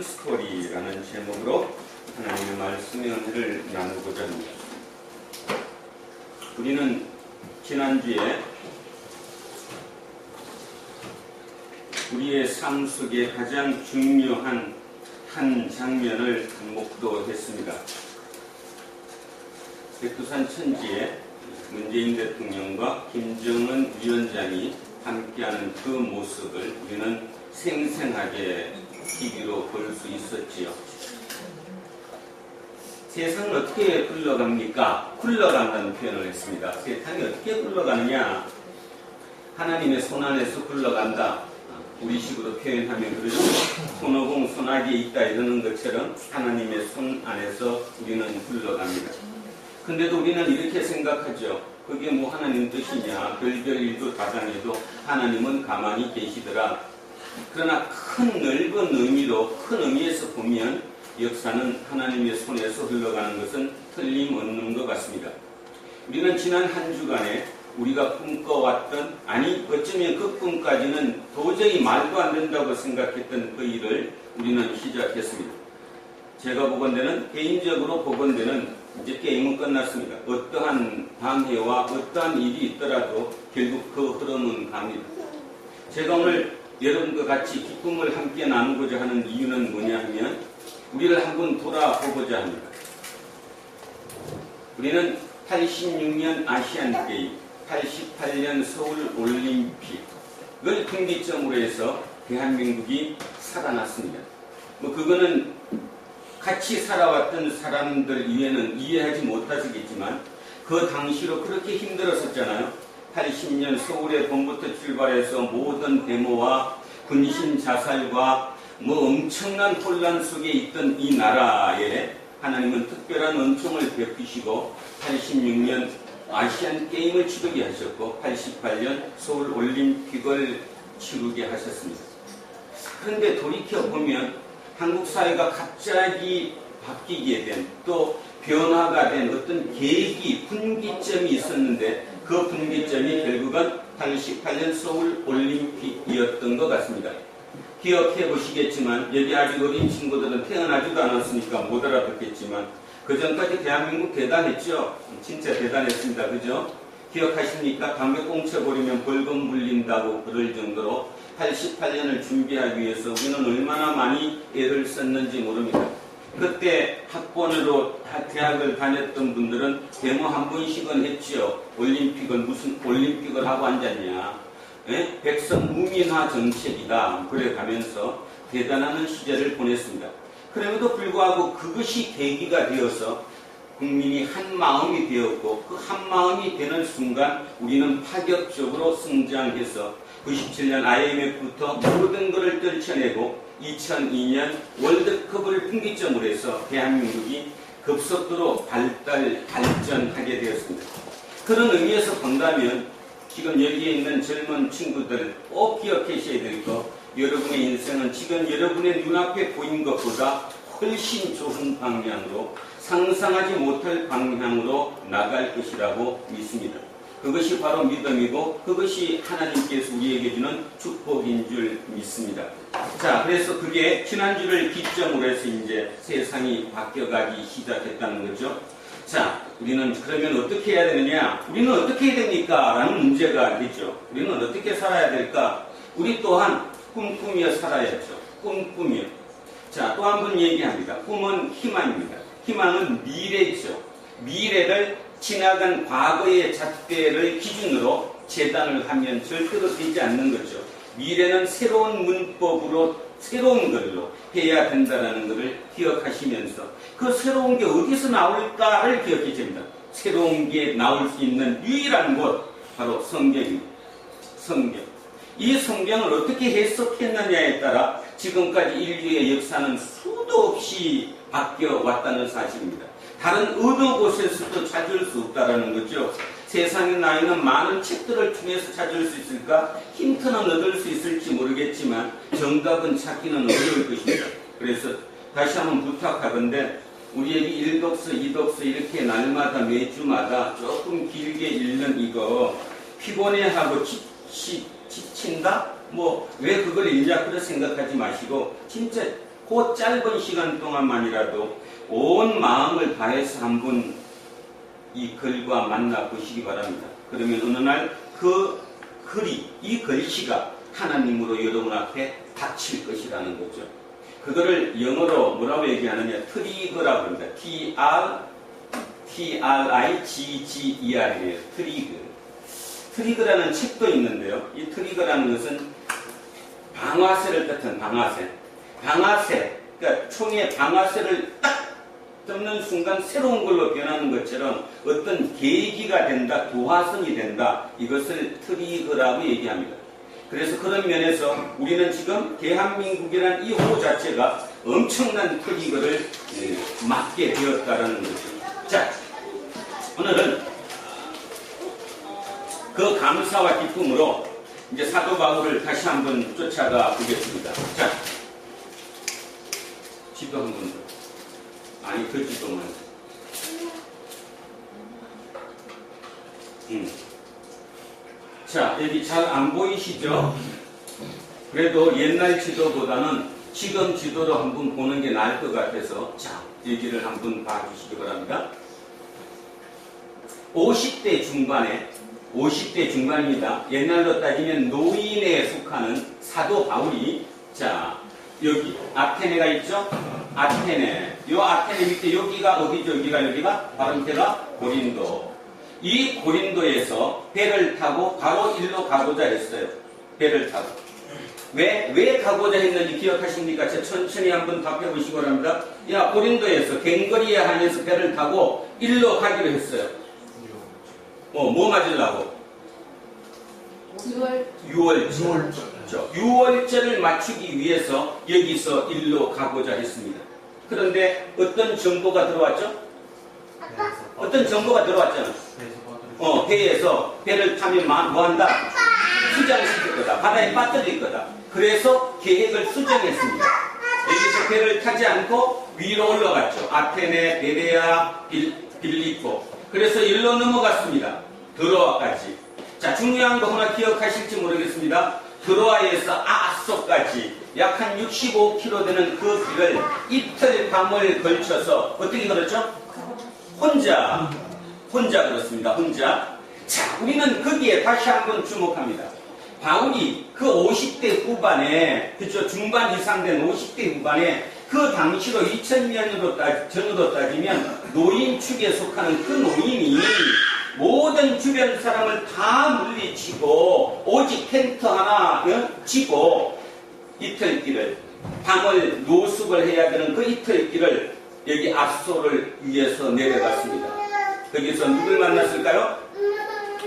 스토리라는 제목으로 하나님의 말씀의 은혜를 나누고자 합니다. 우리는 지난주에 우리의 삶 속에 가장 중요한 한 장면을 목도했습니다. 백두산 천지에 문재인 대통령과 김정은 위원장이 함께하는 그 모습을 우리는 생생하게 TV로 볼 수 있었지요. 세상은 어떻게 흘러갑니까? 흘러간다는 표현을 했습니다. 세상이 어떻게 흘러가느냐? 하나님의 손 안에서 흘러간다. 우리식으로 표현하면 그러죠. 손오공 손아귀에 있다 이러는 것처럼 하나님의 손 안에서 우리는 흘러갑니다. 근데도 우리는 이렇게 생각하죠. 그게 뭐 하나님 뜻이냐? 별별 일도 다당해도 하나님은 가만히 계시더라. 그러나 큰 넓은 의미로 큰 의미에서 보면 역사는 하나님의 손에서 흘러가는 것은 틀림없는 것 같습니다. 우리는 지난 한 주간에 우리가 꿈꿔왔던, 아니 어쩌면 그 꿈까지는 도저히 말도 안 된다고 생각했던 그 일을 우리는 시작했습니다. 제가 보건대는, 개인적으로 보건대는 이제 게임은 끝났습니다. 어떠한 방해와 어떠한 일이 있더라도 결국 그 흐름은 갑니다. 제가 오늘 여러분과 같이 기쁨을 함께 나누고자 하는 이유는 뭐냐 하면 우리를 한번 돌아보고자 합니다. 우리는 86년 아시안게임, 88년 서울올림픽을 분기점으로 해서 대한민국이 살아났습니다. 그거는 같이 살아왔던 사람들 이외에는 이해하지 못하시겠지만 그 당시로 그렇게 힘들었었잖아요. 80년 서울의 봄부터 출발해서 모든 데모와 군신 자살과 엄청난 혼란 속에 있던 이 나라에 하나님은 특별한 은총을 베푸시고 86년 아시안 게임을 치르게 하셨고 88년 서울 올림픽을 치르게 하셨습니다. 그런데 돌이켜보면 한국 사회가 갑자기 바뀌게 된, 또 변화가 된 어떤 계기, 분기점이 있었는데 그 분기점이 결국은 88년 서울 올림픽이었던 것 같습니다. 기억해 보시겠지만 여기 아직 어린 친구들은 태어나지도 않았으니까 못 알아듣겠지만 그 전까지 대한민국 대단했죠. 진짜 대단했습니다. 그죠? 기억하십니까? 담배 꽁쳐버리면 벌금 물린다고 그럴 정도로 88년을 준비하기 위해서 우리는 얼마나 많이 애를 썼는지 모릅니다. 그때 학번으로 대학을 다녔던 분들은 데모 한 번씩은 했지요. 올림픽은 무슨 올림픽을 하고 앉았냐. 예? 백성 무민화 정책이다. 그래 가면서 대단한 시절을 보냈습니다. 그럼에도 불구하고 그것이 계기가 되어서 국민이 한 마음이 되었고 그 한 마음이 되는 순간 우리는 파격적으로 성장해서 97년 IMF부터 모든 것을 떨쳐내고 2002년 월드컵을 분기점으로 해서 대한민국이 급속도로 발전하게 되었습니다. 그런 의미에서 본다면 지금 여기에 있는 젊은 친구들 꼭 기억하셔야 될 것, 여러분의 인생은 지금 여러분의 눈앞에 보인 것보다 훨씬 좋은 방향으로, 상상하지 못할 방향으로 나갈 것이라고 믿습니다. 그것이 바로 믿음이고 그것이 하나님께서 우리에게 주는 축복인 줄 믿습니다. 자, 그래서 그게 지난주를 기점으로 해서 이제 세상이 바뀌어가기 시작했다는 거죠. 자, 우리는 그러면 어떻게 해야 되느냐? 우리는 어떻게 해야 됩니까? 라는 문제가 있죠. 우리는 어떻게 살아야 될까? 우리 또한 꿈꾸며 살아야죠. 꿈꾸며. 자, 또 한 번 얘기합니다. 꿈은 희망입니다. 희망은 미래죠. 미래를 지나간 과거의 잣대를 기준으로 재단을 하면 절대로 되지 않는 거죠. 미래는 새로운 문법으로 새로운 걸로 해야 된다는 것을 기억하시면서 그 새로운 게 어디서 나올까를 기억해 줍니다. 새로운 게 나올 수 있는 유일한 곳, 바로 성경입니다. 성경. 이 성경을 어떻게 해석했느냐에 따라 지금까지 인류의 역사는 수도 없이 바뀌어 왔다는 사실입니다. 다른 어느 곳에서도 찾을 수 없다는 거죠. 세상에 나 있는 많은 책들을 통해서 찾을 수 있을까? 힌트는 얻을 수 있을지 모르겠지만 정답은 찾기는 어려울 것입니다. 그래서 다시 한번 부탁하건대 우리에게 일독서, 이독서 이렇게 날마다 매주마다 조금 길게 읽는 이거 피곤해하고 지친다? 왜 그걸 읽냐 그렇게 생각하지 마시고 진짜 그 짧은 시간 동안만이라도 온 마음을 다해서 한번 이 글과 만나 보시기 바랍니다. 그러면 어느 날 그 글이, 이 글씨가 하나님으로 여러분 앞에 닥칠 것이라는 거죠. 그거를 영어로 뭐라고 얘기하느냐, 트리거라고 합니다. T-R-I-G-G-E-R이에요. 트리거. 트리거라는 책도 있는데요. 이 트리거라는 것은 방아쇠를 뜻한 방아쇠. 방아쇠, 그러니까 총의 방아쇠를 딱 뜯는 순간 새로운 걸로 변하는 것처럼 어떤 계기가 된다, 도화선이 된다. 이것을 트리거라고 얘기합니다. 그래서 그런 면에서 우리는 지금 대한민국이라는 이 호 자체가 엄청난 트리거를 맞게 되었다라는 거죠. 자, 오늘은 그 감사와 기쁨으로 이제 사도 바울을 다시 한번 쫓아가 보겠습니다. 자, 지도 한 번 더. 아니, 그 지도만. 자, 여기 잘 안 보이시죠? 그래도 옛날 지도보다는 지금 지도로 한번 보는 게 나을 것 같아서, 자, 여기를 한번 봐주시기 바랍니다. 50대 중반입니다. 옛날로 따지면 노인에 속하는 사도 바울이, 자, 여기 아테네가 있죠? 아테네. 요 아테네 밑에 여기가 어디죠? 여기가 바로 밑에가 고린도. 이 고린도에서 배를 타고 바로 일로 가고자 했어요. 배를 타고. 왜 가고자 했는지 기억하십니까? 제가 천천히 한번 답해 보시기 바랍니다. 야, 고린도에서 갱거리에 하면서 배를 타고 일로 가기로 했어요. 뭐 맞으려고? 유월절을 맞추기 위해서 여기서 일로 가고자 했습니다. 그런데 어떤 정보가 들어왔죠? 어떤 정보가 들어왔잖아. 배에서 배를 타면 뭐한다? 수장시킬 거다. 바다에 빠뜨릴 거다. 그래서 계획을 수정했습니다. 여기서 배를 타지 않고 위로 올라갔죠. 아테네, 베레아, 빌리포. 그래서 일로 넘어갔습니다. 드로아까지. 자, 중요한 거 하나 기억하실지 모르겠습니다. 드로아에서 아소까지 약 한 65km 되는 그 길을 이틀 밤을 걸쳐서 어떻게 걸었죠? 혼자 그렇습니다. 혼자. 자, 우리는 거기에 다시 한번 주목합니다. 바울이 그 50대 후반에, 그죠? 중반 이상 된 50대 후반에 그 당시로 2000년 전으로 따지면 노인축에 속하는 그 노인이 모든 주변 사람을 다 물리치고 오직 텐트 하나 치고 이틀길을, 밤을 노숙을 해야 되는 그 이틀길을 여기 아소를 위해서 내려갔습니다. 거기서 누굴 만났을까요?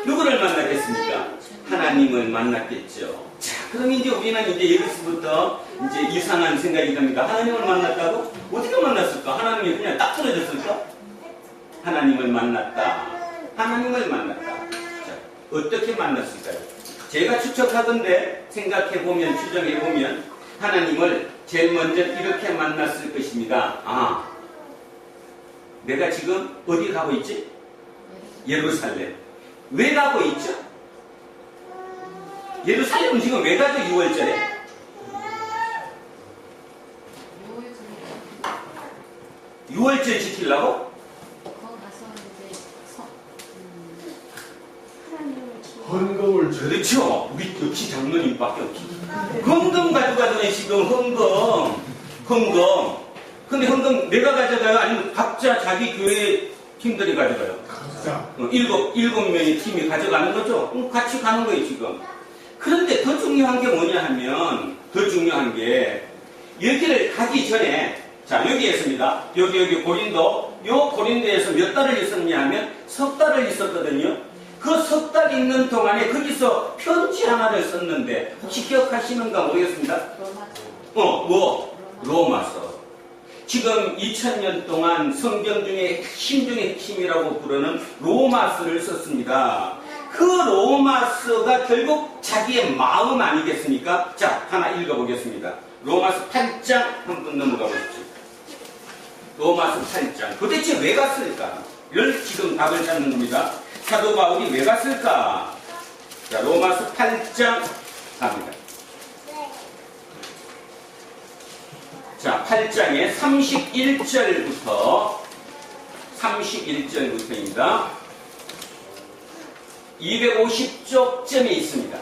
누구를 만나겠습니까? 하나님을 만났겠죠. 자, 그럼 이제 우리는 이제 여기서부터 이제 이상한 생각이 듭니다. 하나님을 만났다고? 어떻게 만났을까? 하나님이 그냥 딱 떨어졌을까? 하나님을 만났다. 하나님을 만났다. 자, 어떻게 만났을까요? 제가 추측하던데 생각해보면, 추정해보면 하나님을 제일 먼저 이렇게 만났을 것입니다. 아, 내가 지금 어디 가고 있지? 예루살렘. 왜 가고 있죠? 예루살렘은 지금 왜 가죠? 6월절에? 6월절 지키려고? 헌금을 그렇죠. 우리 역시 장로님밖에 없지. 헌금 가져가잖아요. 지금 헌금. 근데 헌금 내가 가져가요? 아니면 각자 자기 교회 팀들이 가져가요? 각자. 일곱 명의 팀이 가져가는 거죠. 같이 가는 거예요, 지금. 그런데 더 중요한 게 뭐냐 하면, 여기를 가기 전에, 자, 여기 있습니다. 여기 고린도. 요 고린도에서 몇 달을 있었냐 하면 석 달을 있었거든요. 그 석 달 있는 동안에 거기서 편지 하나를 썼는데, 혹시 기억하시는가 모르겠습니다. 로마서. 지금 2000년 동안 성경 중에 핵심 중의 핵심이라고 부르는 로마서를 썼습니다. 그 로마서가 결국 자기의 마음 아니겠습니까? 자, 하나 읽어보겠습니다. 로마서 8장 한번 넘어가 보십시오. 로마서 8장. 도대체 왜 갔을까? 를 지금 답을 찾는 겁니다. 사도 바울이 왜 갔을까? 자, 로마서 8장 갑니다. 자, 8장의 31절부터입니다. 250쪽쯤에 있습니다.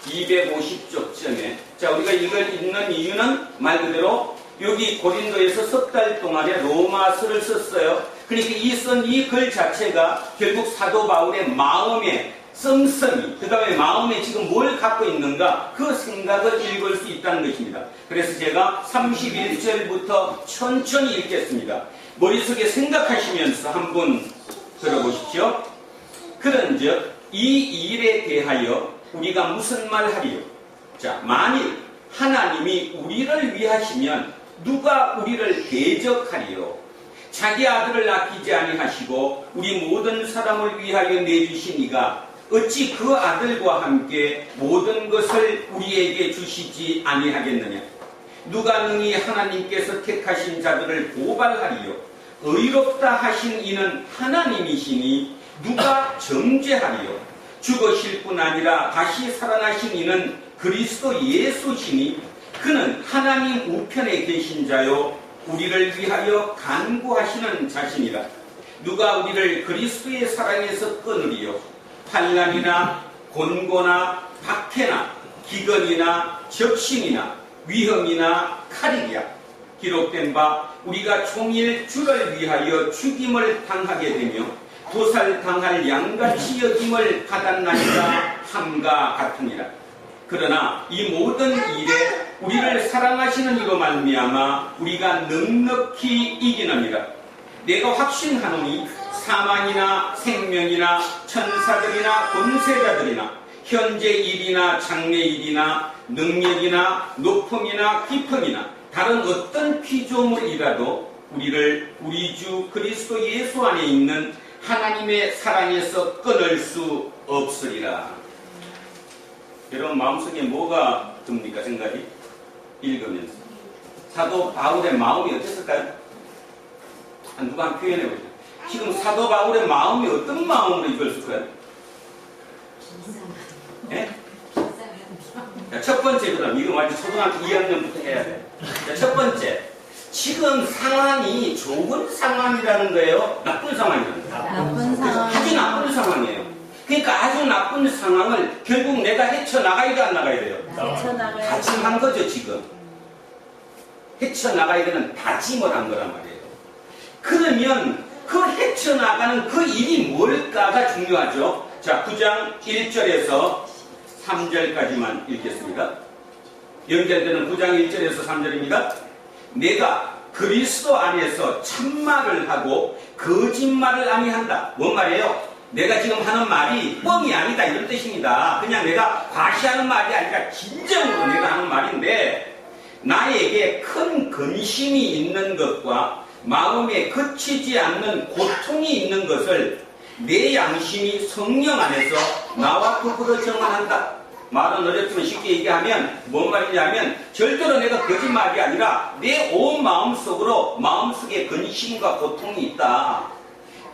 250쪽쯤에. 자, 우리가 이걸 읽는 이유는 말 그대로 여기 고린도에서 석 달 동안에 로마서를 썼어요. 그러니까 이 글 자체가 결국 사도 바울의 마음의 씀씀이, 그 다음에 마음에 지금 뭘 갖고 있는가, 그 생각을 읽을 수 있다는 것입니다. 그래서 제가 31절부터 천천히 읽겠습니다. 머릿속에 생각하시면서 한번 들어보십시오. 그런즉 이 일에 대하여 우리가 무슨 말 하리요? 자, 만일 하나님이 우리를 위하시면 누가 우리를 대적하리요? 자기 아들을 아끼지 아니하시고 우리 모든 사람을 위하여 내주신 이가 어찌 그 아들과 함께 모든 것을 우리에게 주시지 아니하겠느냐? 누가 능히 하나님께서 택하신 자들을 고발하리요? 의롭다 하신 이는 하나님이시니 누가 정죄하리요? 죽으실 뿐 아니라 다시 살아나신 이는 그리스도 예수시니 그는 하나님 우편에 계신 자요 우리를 위하여 간구하시는 자신이라. 누가 우리를 그리스도의 사랑에서 끊으리요? 환난이나 곤고나 박해나 기근이나 적신이나 위험이나 칼이랴. 기록된 바 우리가 종일 주를 위하여 죽임을 당하게 되며 도살당할 양같이 여김을 받았나이다 함과 같으니라. 그러나 이 모든 일에 우리를 사랑하시는 이로 말미암아 우리가 넉넉히 이기느니라. 내가 확신하노니 사망이나 생명이나 천사들이나 권세자들이나 현재 일이나 장래 일이나 능력이나 높음이나 깊음이나 다른 어떤 피조물이라도 우리를 우리 주 그리스도 예수 안에 있는 하나님의 사랑에서 끊을 수 없으리라. 여러분 마음속에 뭐가 듭니까? 생각이 읽으면서 사도 바울의 마음이 어땠을까요? 누가 한 표현해 보세요. 지금 사도 바울의 마음이 어떤 마음으로 읽었을까요? 예? 자, 첫 번째, 그럼 이거 완전 초등학교 2학년부터 해야 돼. 자, 첫 번째, 지금 상황이 좋은 상황이라는 거예요? 나쁜 상황이라는 거예요? 나쁜 상황. 아주 나쁜 상황이에요. 그러니까 아주 나쁜 상황을 결국 내가 헤쳐나가야 돼, 안 나가야 돼요? 헤쳐나가야 다짐한 거죠, 지금. 헤쳐나가야 되는 다짐을 한 거란 말이에요. 그러면 그 헤쳐나가는 그 일이 뭘까가 중요하죠. 자, 9장 1절에서 3절까지만 읽겠습니다. 연결되는 9장 1절에서 3절입니다. 내가 그리스도 안에서 참말을 하고 거짓말을 아니한다. 뭔 말이에요? 내가 지금 하는 말이 뻥이 아니다 이런 뜻입니다. 그냥 내가 과시하는 말이 아니라 진정으로 내가 하는 말인데 나에게 큰 근심이 있는 것과 마음에 그치지 않는 고통이 있는 것을 내 양심이 성령 안에서 나와 더불어 정언한다. 말은 어렵지만 쉽게 얘기하면 뭔 말이냐면 절대로 내가 거짓말이 아니라 내 온 마음속에 근심과 고통이 있다.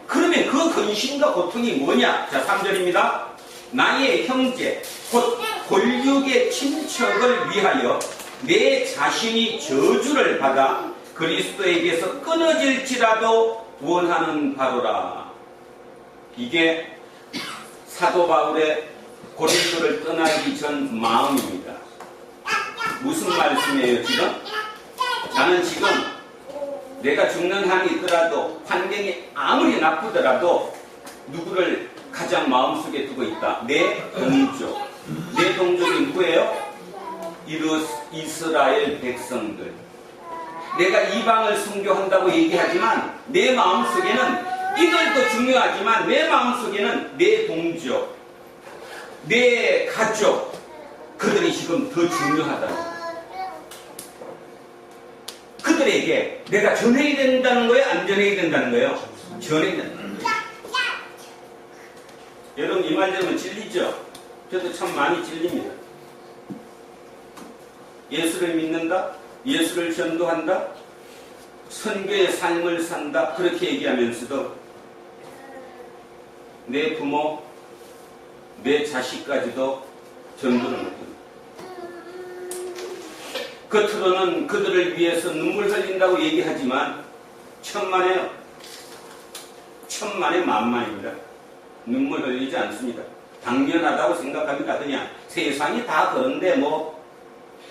그러면 그 근심과 고통이 뭐냐? 자, 3절입니다. 나의 형제 곧 골육의 친척을 위하여 내 자신이 저주를 받아 그리스도에게서 끊어질지라도 원하는 바로라. 이게 사도 바울의 고린도를 떠나기 전 마음입니다. 무슨 말씀이에요 지금? 나는 지금 내가 죽는 한이 있더라도 환경이 아무리 나쁘더라도 누구를 가장 마음속에 두고 있다. 내 동족. 내 동족이 누구예요? 이스라엘 백성들. 내가 이방을 선교한다고 얘기하지만 내 마음속에는 이들도 중요하지만 내 마음속에는 내 동족, 내 가족, 그들이 지금 더 중요하다고. 그들에게 내가 전해야 된다는 거예요? 안 전해야 된다는 거예요? 전해야 된다는 거예요. 여러분 이 말 들으면 찔리죠? 저도 참 많이 찔립니다. 예수를 믿는다? 예수를 전도한다? 선교의 삶을 산다? 그렇게 얘기하면서도 내 부모, 내 자식까지도 전도를 못합니다. 겉으로는 그들을 위해서 눈물 흘린다고 얘기하지만 천만에요. 천만에 만만입니다. 눈물 흘리지 않습니다. 당연하다고 생각합니다. 그냥 세상이 다 그런데 뭐.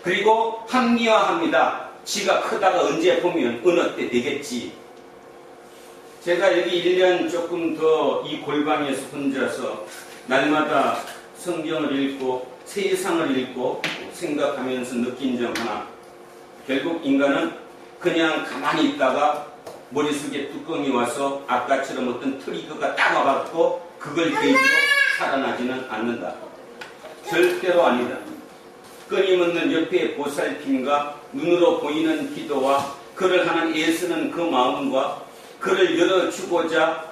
그리고 합리화합니다. 지가 크다가 언제 보면 어느 때 되겠지. 제가 여기 1년 조금 더 이 골방에서 혼자서 날마다 성경을 읽고 세상을 읽고 생각하면서 느낀 점 하나. 결국 인간은 그냥 가만히 있다가 머릿속에 뚜껑이 와서 아까처럼 어떤 트리거가 딱 와갖고 그걸 계기로 살아나지는 않는다. 절대로 아니다. 끊임없는 옆에 보살핌과 눈으로 보이는 기도와 그를 하는 애쓰는 그 마음과 그를 열어주고자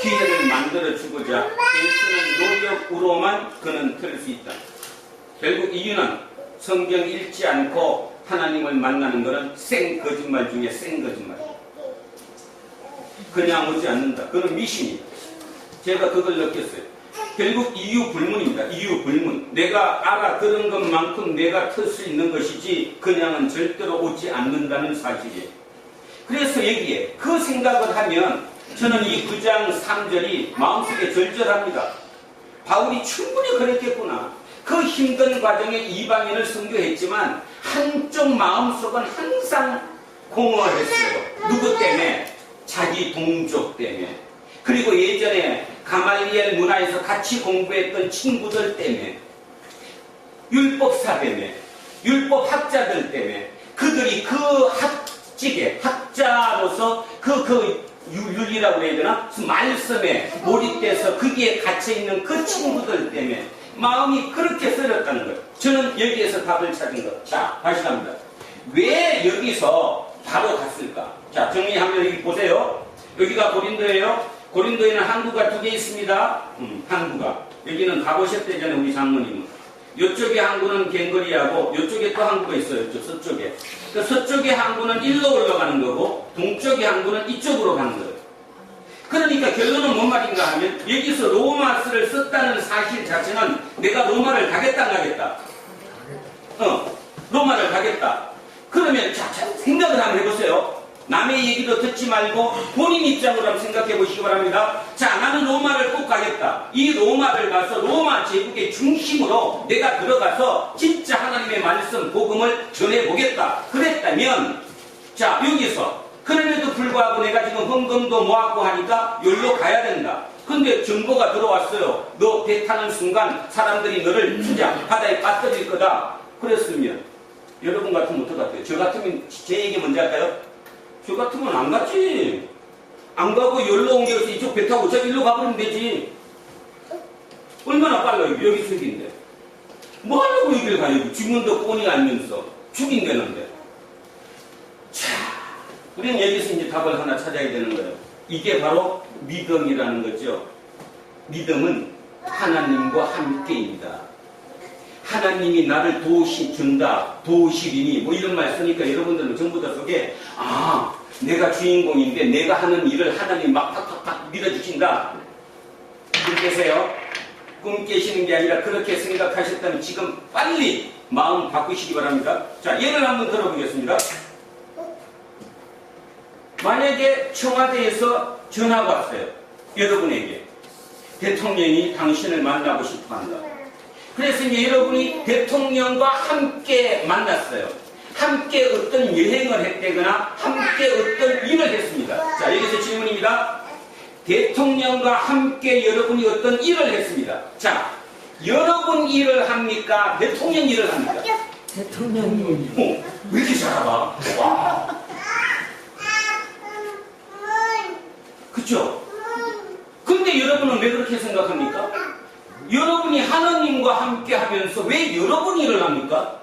기회를 만들어주고자 애쓰는 노력으로만 그는 틀 수 있다. 결국 이유는 성경 읽지 않고 하나님을 만나는 것은 생 거짓말 중에 생 거짓말. 그냥 오지 않는다. 그는 미신이다. 제가 그걸 느꼈어요. 결국 이유 불문입니다. 이유 불문. 내가 알아들은 것만큼 내가 틀 수 있는 것이지 그냥은 절대로 오지 않는다는 사실이에요. 그래서 여기에 그 생각을 하면 저는 이 9장 3절이 마음속에 절절합니다. 바울이 충분히 그랬겠구나. 그 힘든 과정에 이방인을 선교했지만 한쪽 마음속은 항상 공허했어요. 누구 때문에? 자기 동족 때문에. 그리고 예전에 가말리엘 문화에서 같이 공부했던 친구들 때문에, 율법사 때문에, 율법학자들 때문에, 그들이 그 학직에, 학자로서 윤리라고 해야 되나? 말씀에 몰입돼서 거기에 갇혀있는 그 친구들 때문에 마음이 그렇게 쓰렸다는 거예요. 저는 여기에서 답을 찾은 것. 자, 다시 갑니다. 왜 여기서 바로 갔을까? 자, 정리하면 여기 보세요. 여기가 고린도예요. 고린도에는 항구가 2개 있습니다. 항구가. 여기는 가보셨대잖아요, 우리 장모님은. 이쪽에 항구는 갱거리하고 이쪽에 또 항구가 있어요. 이쪽 서쪽에. 그 서쪽의 항구는 일로 올라가는 거고 동쪽의 항구는 이쪽으로 가는 거예요. 그러니까 결론은 뭔 말인가 하면 여기서 로마스를 썼다는 사실 자체는 내가 로마를 가겠다 안 가겠다? 로마를 가겠다. 그러면 자, 생각을 한번 해보세요. 남의 얘기도 듣지 말고 본인 입장으로 한번 생각해 보시기 바랍니다. 자, 나는 로마를 꼭 가겠다. 이 로마를 가서 로마 제국의 중심으로 내가 들어가서 진짜 하나님의 말씀, 복음을 전해보겠다. 그랬다면, 자, 여기서 그럼에도 불구하고 내가 지금 헌금도 모았고 하니까 여기로 가야 된다. 근데 정보가 들어왔어요. 너 배 타는 순간 사람들이 너를 진짜 바다에 빠뜨릴 거다. 그랬으면 여러분 같으면 어떨 것 같아요? 저 같으면 제 얘기 먼저 할까요? 저 같으면 안 갔지. 안 가고 여기로 옮겨서 이쪽 배 타고 저 일로 가버리면 되지. 얼마나 빨라요. 여기 숙인데. 뭐 하려고 여기를 가요? 죽는도 뻔히 알면서 죽인다는데. 자, 우리는 여기서 이제 답을 하나 찾아야 되는 거예요. 이게 바로 믿음이라는 거죠. 믿음은 하나님과 함께입니다. 하나님이 나를 도우신다, 도우시리니 뭐 이런 말 쓰니까 여러분들은 전부 다 속에 내가 주인공인데 내가 하는 일을 하나님 막 팍팍팍 밀어주신다. 그렇게 하세요. 꿈 깨시는 게 아니라 그렇게 생각하셨다면 지금 빨리 마음 바꾸시기 바랍니다. 자, 예를 한번 들어보겠습니다. 만약에 청와대에서 전화가 왔어요. 여러분에게. 대통령이 당신을 만나고 싶어 한다. 그래서 이제 여러분이 대통령과 함께 만났어요. 함께 어떤 여행을 했다거나 함께 어떤 일을 했습니다. 자, 여기서 질문입니다. 대통령과 함께 여러분이 어떤 일을 했습니다. 자, 여러분 일을 합니까? 대통령 일을 합니까? 대통령이. 왜 이렇게 잘 알아? 와. 그쵸? 근데 여러분은 왜 그렇게 생각합니까? 여러분이 하나님과 함께 하면서 왜 여러분 일을 합니까?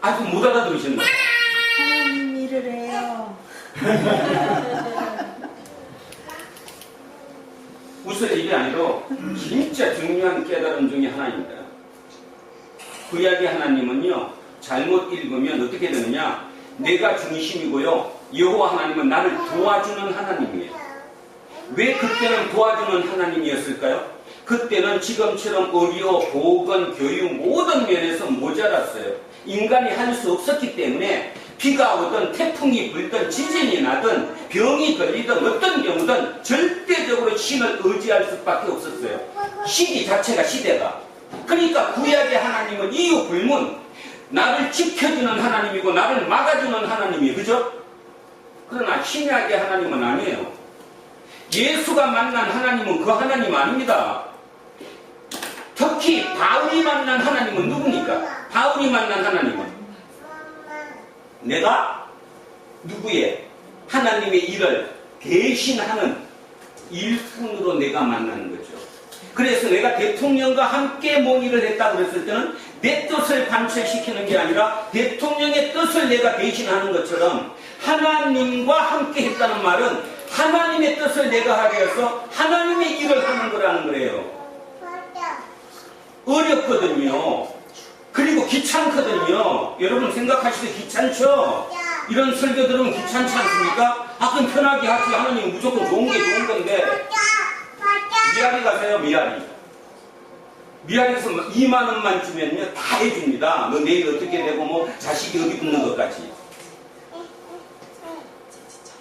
아직 못 알아들으셨나요? 하나님 일을 해요. 웃을 일이 아니라 진짜 중요한 깨달음 중에 하나입니다. 구약의 하나님은요, 잘못 읽으면 어떻게 되느냐? 내가 중심이고요, 여호와 하나님은 나를 도와주는 하나님이에요. 왜 그때는 도와주는 하나님이었을까요? 그때는 지금처럼 의료, 보건, 교육 모든 면에서 모자랐어요. 인간이 할 수 없었기 때문에 비가 오든 태풍이 불든 지진이 나든 병이 걸리든 어떤 경우든 절대적으로 신을 의지할 수밖에 없었어요. 시기 자체가 시대가. 그러니까 구약의 하나님은 이유 불문 나를 지켜주는 하나님이고 나를 막아주는 하나님이에요. 그죠? 그러나 신약의 하나님은 아니에요. 예수가 만난 하나님은 그 하나님 아닙니다. 특히 바울이 만난 하나님은 누굽니까? 바울이 만난 하나님은 내가 누구의 하나님의 일을 대신하는 일꾼으로 내가 만나는 거죠. 그래서 내가 대통령과 함께 모의를 했다고 그랬을 때는 내 뜻을 관철시키는 게 아니라 대통령의 뜻을 내가 대신하는 것처럼 하나님과 함께 했다는 말은 하나님의 뜻을 내가 하게 해서 하나님의 일을 하는 거라는 거예요. 어렵거든요. 그리고 귀찮거든요. 여러분 생각하시되 귀찮죠? 이런 설교 들으면 귀찮지 않습니까? 아, 그럼 편하게 하지. 하나님 무조건 좋은 게 좋은 건데. 미아리 가세요, 미아리. 미아리에서 2만 원만 주면요, 다 해줍니다. 너 내일 어떻게 되고, 뭐, 자식이 어디 붙는 것까지.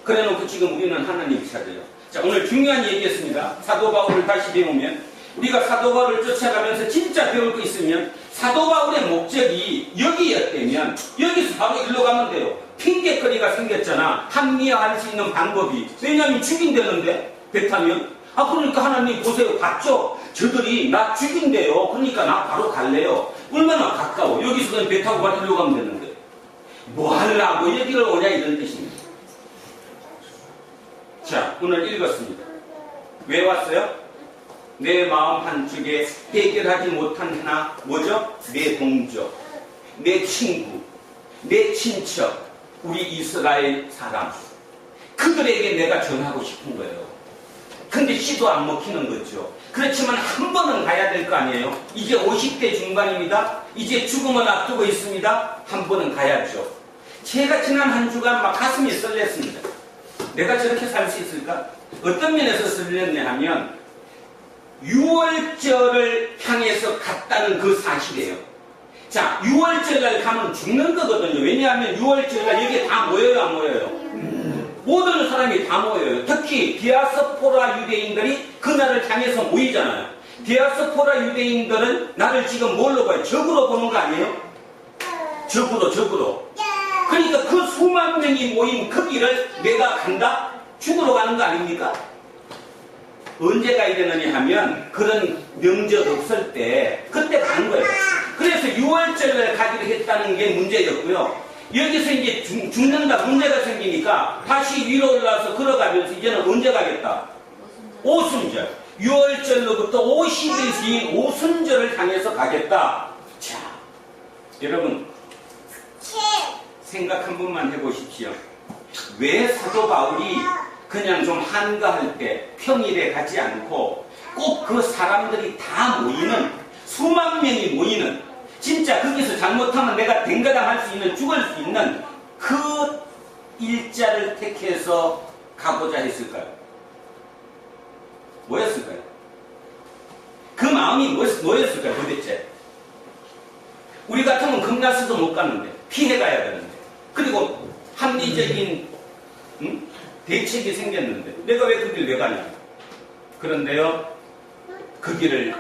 그래 놓고 지금 우리는 하나님 찾아요. 자, 오늘 중요한 얘기였습니다. 사도 바울을 다시 배우면, 우리가 사도 바울을 쫓아가면서 진짜 배울 거 있으면, 사도 바울의 목적이 여기였다면, 여기서 바로 일로 가면 돼요. 핑계거리가 생겼잖아. 합리화할 수 있는 방법이. 왜냐하면 죽인다는데, 배 타면. 아, 그러니까 하나님 보세요. 봤죠? 저들이 나 죽인대요. 그러니까 나 바로 갈래요. 얼마나 가까워. 여기서 그냥 배 타고 바로 일로 가면 되는데. 뭐 하려고 여기를 오냐 이런 뜻입니다. 자, 오늘 읽었습니다. 왜 왔어요? 내 마음 한쪽에 해결하지 못한 하나, 뭐죠? 내 동족, 내 친구, 내 친척, 우리 이스라엘 사람. 그들에게 내가 전하고 싶은 거예요. 근데 씨도 안 먹히는 거죠. 그렇지만 한 번은 가야 될 거 아니에요. 이제 50대 중반입니다. 이제 죽음을 앞두고 있습니다. 한 번은 가야죠. 제가 지난 한 주간 막 가슴이 설렜습니다. 내가 저렇게 살 수 있을까? 어떤 면에서 설렜냐 하면 6월절을 향해서 갔다는 그 사실이에요. 자, 6월절날 가면 죽는 거거든요. 왜냐하면 6월절날 여기에 다 모여요, 안 모여요? 모든 사람이 다 모여요. 특히 디아스포라 유대인들이 그날을 향해서 모이잖아요. 디아스포라 유대인들은 나를 지금 뭘로 봐요? 적으로 보는 거 아니에요? 적으로. 그러니까 그 수만 명이 모인 그 길을 내가 간다? 죽으러 가는 거 아닙니까? 언제 가야 되느냐 하면 그런 명절 없을 때 그때 가는 거예요. 그래서 6월절을 가기로 했다는 게 문제였고요. 여기서 이제 죽는다 문제가 생기니까 다시 위로 올라와서 걸어가면서 이제는 언제 가겠다? 오순절. 6월절로부터 50일 뒤인 오순절을 향해서 가겠다. 자, 여러분 생각 한 번만 해보십시오. 왜 사도 바울이 그냥 좀 한가할 때 평일에 가지 않고 꼭 그 사람들이 다 모이는 수만 명이 모이는 진짜 거기서 잘못하면 내가 댕가당할 수 있는 죽을 수 있는 그 일자를 택해서 가고자 했을까요? 뭐였을까요? 그 마음이 뭐였을까요 도대체? 우리 같으면 겁나서도 못 가는데 피해가야 되는데 그리고 합리적인 대책이 생겼는데 내가 왜 그 길 왜 가냐? 그런데요 그 길을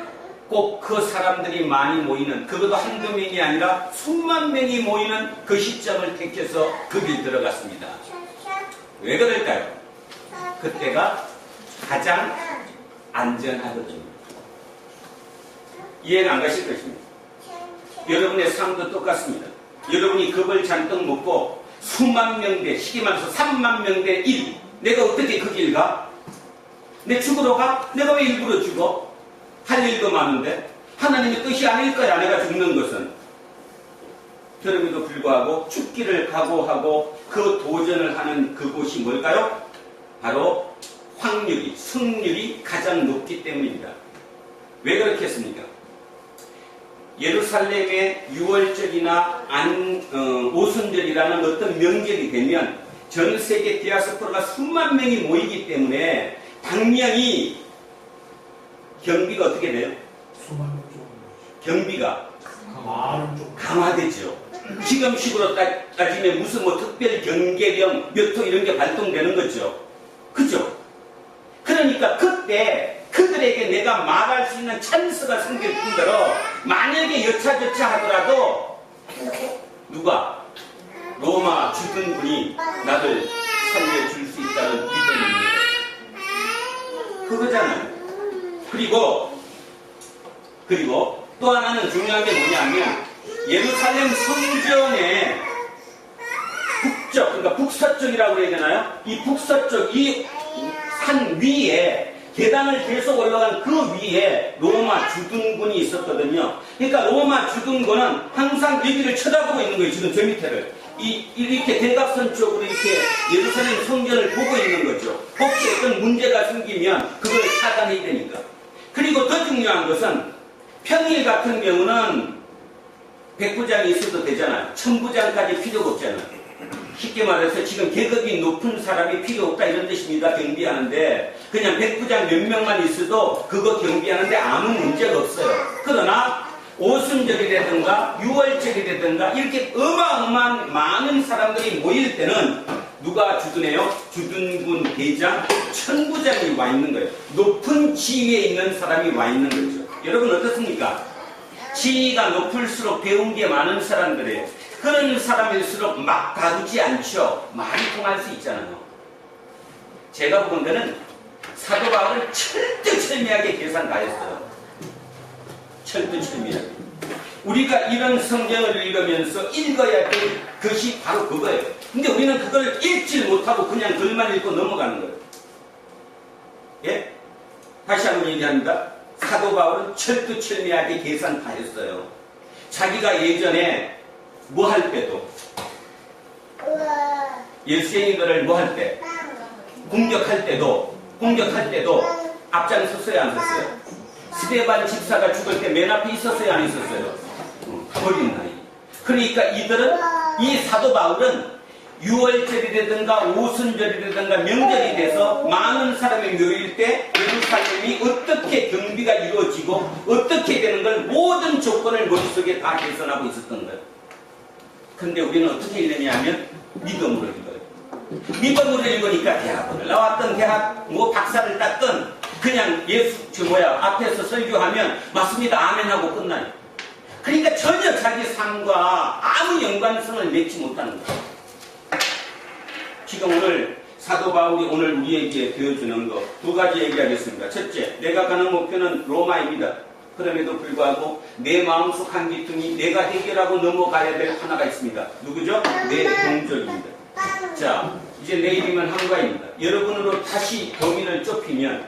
꼭 그 사람들이 많이 모이는 그것도 한두 명이 아니라 수만 명이 모이는 그 시점을 택해서 그 길 들어갔습니다. 왜 그럴까요? 그때가 가장 안전하거든요. 이해가 안 가실 것입니다. 여러분의 삶도 똑같습니다. 여러분이 겁을 잔뜩 먹고 수만 명대, 쉽게 말해서 3만 명대 1 내가 어떻게 그 길 가? 내 죽으러 가? 내가 왜 일부러 죽어? 할 일도 많은데 하나님의 뜻이 아닐 거야 내가 죽는 것은. 그럼에도 불구하고 죽기를 각오하고 그 도전을 하는 그곳이 뭘까요? 바로 확률이, 승률이 가장 높기 때문입니다. 왜 그렇게 했습니까? 예루살렘의 6월절이나 오순절이라는 어떤 명절이 되면 전 세계 디아스포라가 수만 명이 모이기 때문에 당연히 경비가 어떻게 돼요? 수많은 좀 경비가 많은 좀 강화되죠. 지금식으로 따지면 무슨 뭐 특별 경계령 몇 호 이런 게 발동되는 거죠. 그죠? 그러니까 그때 그들에게 내가 말할 수 있는 찬스가 생길 뿐더러 만약에 여차저차 하더라도 누가 로마 주둔군이 나를 살려줄 수 있다는 믿음이 있는 그거잖아요. 그리고 또 하나는 중요한 게 뭐냐면 예루살렘 성전의 북쪽, 그러니까 북서쪽이라고 해야 되나요? 이 북서쪽, 이 산 위에 계단을 계속 올라간 그 위에 로마 주둔군이 있었거든요. 그러니까 로마 주둔군은 항상 여기를 쳐다보고 있는 거예요. 지금 저 밑에를. 이렇게 대각선 쪽으로 이렇게 예루살렘 성전을 보고 있는 거죠. 혹시 어떤 문제가 생기면 그걸 차단해야 되니까. 그리고 더 중요한 것은 평일 같은 경우는 100부장이 있어도 되잖아요. 1000부장까지 필요가 없잖아요. 쉽게 말해서 지금 계급이 높은 사람이 필요 없다 이런 뜻입니다. 경비하는데 그냥 100부장 몇 명만 있어도 그거 경비하는데 아무 문제가 없어요. 그러나 오순절이라든가 6월절이라든가 이렇게 어마어마한 많은 사람들이 모일 때는 누가 주둔해요? 주둔군 대장 1000부장이 와 있는 거예요. 높은 지위에 있는 사람이 와 있는 거죠. 여러분 어떻습니까? 지위가 높을수록 배운 게 많은 사람들이에요. 그런 사람일수록 막 다루지 않죠. 말이 통할 수 있잖아요. 제가 본 거는 사도 바울은 철두철미하게 계산 다 했어요. 철두철미하게. 우리가 이런 성경을 읽으면서 읽어야 될 것이 바로 그거예요. 근데 우리는 그걸 읽질 못하고 그냥 글만 읽고 넘어가는 거예요. 예? 다시 한번 얘기합니다. 사도 바울은 철두철미하게 계산 다 했어요. 자기가 예전에 뭐 할 때도 예수님들을 뭐 할 때 공격할 때도 앞장섰어요 안 섰어요? 스데반 집사가 죽을 때 맨 앞에 있었어요 안 있었어요? 어린 나이. 그러니까 이 사도 바울은 6월절이라든가 오순절이라든가 명절이 돼서 많은 사람이 모일 때 예루살렘이 어떻게 경비가 이루어지고 어떻게 되는 걸 모든 조건을 머릿속에 다 계산하고 있었던 거예요. 근데 우리는 어떻게 읽느냐면 믿음으로 읽어요. 믿음으로 읽으니까 대학원을 나왔던 대학 뭐 박사를 땄던 그냥 앞에서 설교하면 맞습니다 아멘하고 끝나요. 그러니까 전혀 자기 삶과 아무 연관성을 맺지 못하는 거예요. 지금 오늘 사도 바울이 오늘 우리에게 보여주는 거 두 가지 얘기하겠습니다. 첫째, 내가 가는 목표는 로마입니다. 그럼에도 불구하고 내 마음속 한 귀퉁이 내가 해결하고 넘어가야 될 하나가 있습니다. 누구죠? 내 동족입니다. 자, 이제 내일이면 한가입니다. 여러분으로 다시 범위를 좁히면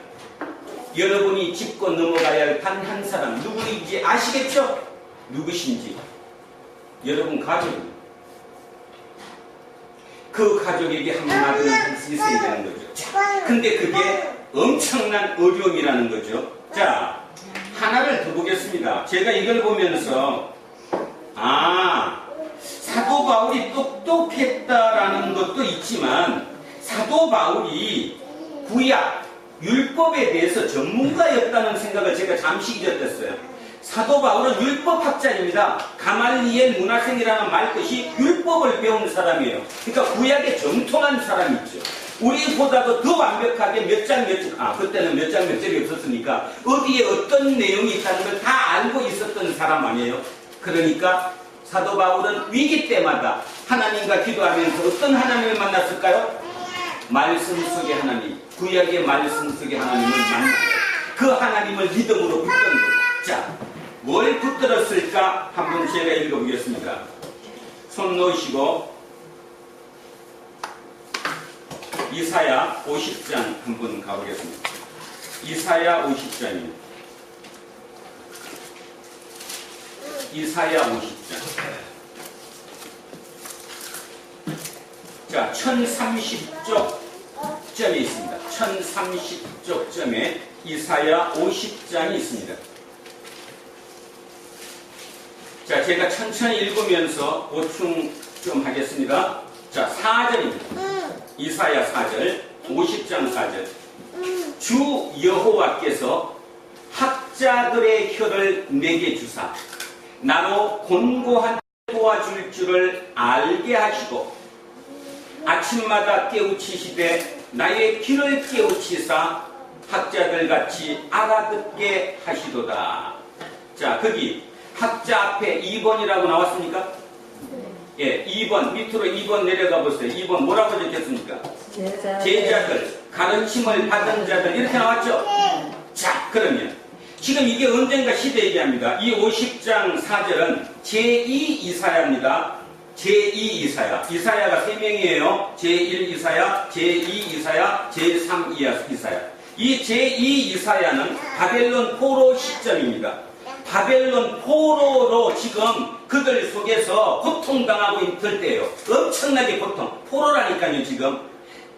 여러분이 짚고 넘어가야 할 단 한 사람 누구인지 아시겠죠? 누구신지. 여러분 가족입니다. 그 가족에게 한마디는 할 수 있어야 되는 거죠. 자, 근데 그게 엄청난 어려움이라는 거죠. 자, 하나를 더 보겠습니다. 제가 이걸 보면서 사도 바울이 똑똑했다라는 것도 있지만 사도 바울이 구약 율법에 대해서 전문가였다는 생각을 제가 잠시 잊었댔어요. 사도 바울은 율법학자입니다. 가말리엘 문화생이라는 말뜻이 율법을 배운 사람이에요. 그러니까 구약에 정통한 사람이 있죠. 우리보다도 더 완벽하게 그때는 몇 장 몇 절이 없었으니까 어디에 어떤 내용이 있다는 걸 다 알고 있었던 사람 아니에요. 그러니까 사도 바울은 위기 때마다 하나님과 기도하면서 어떤 하나님을 만났을까요? 말씀 속의 하나님, 구약의 말씀 속의 하나님을 만나요. 그 하나님을 믿음으로 붙든 거예요. 자, 뭘 붙들었을까? 한번 제가 읽어보겠습니다. 손 놓으시고 이사야 50장 한번 가보겠습니다. 이사야 50장입니다. 이사야 50장. 자, 1030쪽 점이 있습니다. 1030쪽 점에 이사야 50장이 있습니다. 자, 제가 천천히 읽으면서 보충 좀 하겠습니다. 자, 4절입니다. 이사야 4절, 50장 4절. 주 여호와께서 학자들의 혀를 내게 주사 나로 곤고한 도와줄 줄을 알게 하시고 아침마다 깨우치시되 나의 귀를 깨우치사 학자들 같이 알아듣게 하시도다. 자, 거기 학자 앞에 2번이라고 나왔습니까? 예, 2번 밑으로 2번 내려가 보세요. 2번 뭐라고 적혔습니까? 제자들, 가르침을 받은 자들 이렇게 나왔죠? 자, 그러면 지금 이게 언젠가 시대 얘기합니다. 이 50장 4절은 제2 이사야입니다. 제2 이사야. 이사야가 3명이에요. 제1 이사야, 제2 이사야, 제3 이사야. 이 제2 이사야는 바벨론 포로 시점입니다. 바벨론 포로로 지금 그들 속에서 고통당하고 있을 때예요. 엄청나게 고통. 포로라니까요, 지금.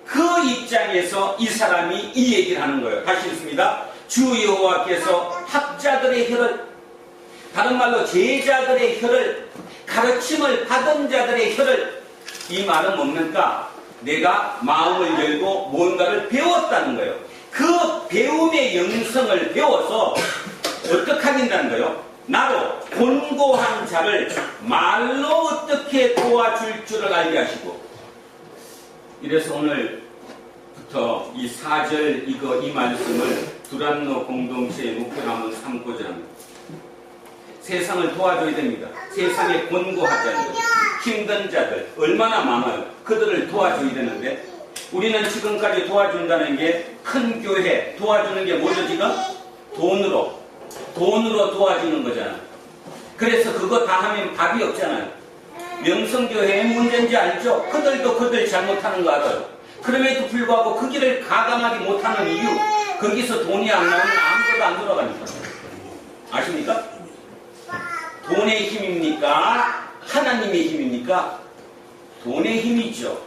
그 입장에서 이 사람이 이 얘기를 하는 거예요. 다시 읽습니다. 주 여호와께서 학자들의 혀를, 다른 말로 제자들의 혀를, 가르침을 받은 자들의 혀를, 이 말은 뭡니까? 내가 마음을 열고 뭔가를 배웠다는 거예요. 그 배움의 영성을 배워서 어떻게 하긴다는 거예요? 나로 곤고한 자를 말로 어떻게 도와줄 줄을 알게 하시고. 이래서 오늘부터 이 4절 이 말씀을 두란노 공동체의 목표로 한번 삼고자 합니다. 세상을 도와줘야 됩니다. 세상에 곤고하지 않은 힘든 자들 얼마나 많아요. 그들을 도와줘야 되는데 우리는 지금까지 도와준다는 게 큰 교회 도와주는 게 뭐죠 지금? 돈으로 도와주는 거잖아요. 그래서 그거 다 하면 답이 없잖아요. 명성교회의 문제인지 알죠? 그들도 그들 잘못하는 거 알아요. 그럼에도 불구하고 그 길을 가감하지 못하는 이유, 거기서 돈이 안 나오면 아무것도 안 돌아가니까. 아십니까? 돈의 힘입니까? 하나님의 힘입니까? 돈의 힘이죠.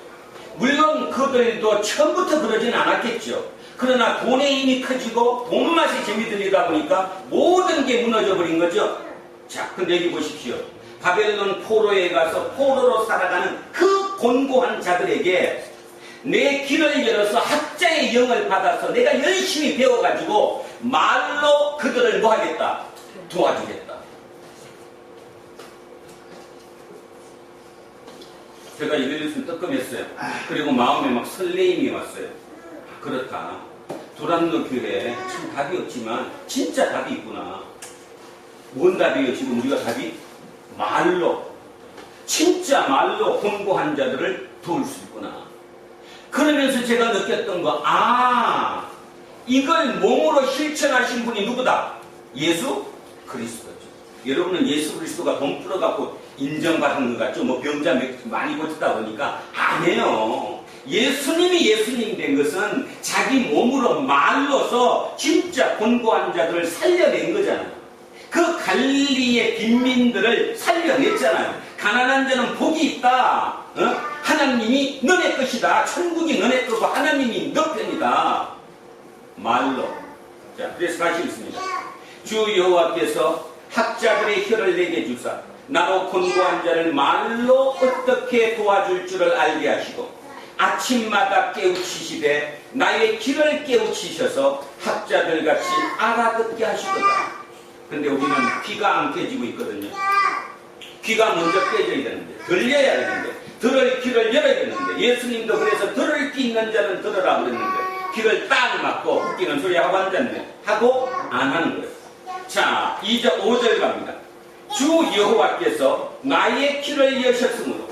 물론 그들도 처음부터 그러진 않았겠죠. 그러나 돈의 힘이 커지고 돈 맛이 재미들리다 보니까 모든 게 무너져 버린 거죠. 자, 근데 여기 보십시오. 바벨론 포로에 가서 포로로 살아가는 그 곤고한 자들에게 내 길을 열어서 학자의 영을 받아서 내가 열심히 배워가지고 말로 그들을 뭐 하겠다? 도와주겠다. 제가 이걸 읽으면 뜨끔했어요. 그리고 마음에 막 설레임이 왔어요. 그렇다. 두란노 교회에 참 답이 없지만 진짜 답이 있구나. 뭔 답이에요? 지금 우리가 답이? 말로, 진짜 말로 곤고한 자들을 도울 수 있구나. 그러면서 제가 느꼈던 거, 이걸 몸으로 실천하신 분이 누구다? 예수 그리스도죠. 여러분은 예수 그리스도가 돈 풀어갖고 인정받은 것 같죠? 뭐 병자 많이 고쳤다 보니까 아니에요. 예수님이 예수님 된 것은 자기 몸으로 말로서 진짜 곤고한 자들을 살려낸 거잖아요. 그 갈릴리의 빈민들을 살려냈잖아요. 가난한 자는 복이 있다. 하나님이 너네 것이다. 천국이 너네 거고 하나님이 너 편이다. 말로. 자, 그래서 다시 읽습니다. 주 여호와께서 학자들의 혀를 내게 주사 나로 곤고한 자를 말로 어떻게 도와줄 줄을 알게 하시고 아침마다 깨우치시되 나의 귀를 깨우치셔서 학자들같이 알아듣게 하시도다. 근데 우리는 귀가 안 깨지고 있거든요. 귀가 먼저 깨져야 되는데, 들려야 되는데, 들을 귀를 열어야 되는데, 예수님도 그래서 들을 귀 있는 자는 들으라 그랬는데 귀를 딱 막고 웃기는 소리 하고 앉았네. 하고 안 하는 거예요. 자, 2절 5절 갑니다. 주 여호와께서 나의 귀를 여셨으므로.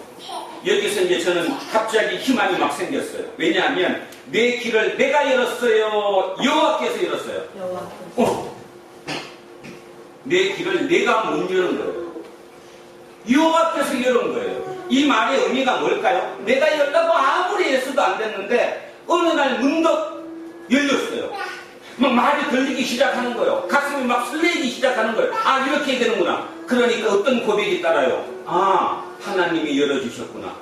여기서 이제 저는 갑자기 희망이 막 생겼어요. 왜냐하면 내 귀를 내가 열었어요? 여호와께서 열었어요? 내 귀를 내가 못 여는 거예요. 여호와께서 여는 거예요. 이 말의 의미가 뭘까요? 내가 열다고 아무리 해서도 안 됐는데 어느 날 문득 열렸어요. 막 말이 들리기 시작하는 거예요. 가슴이 막 설레기 시작하는 거예요. 이렇게 해야 되는구나. 그러니까 어떤 고백이 따라요? 하나님이 열어주셨구나.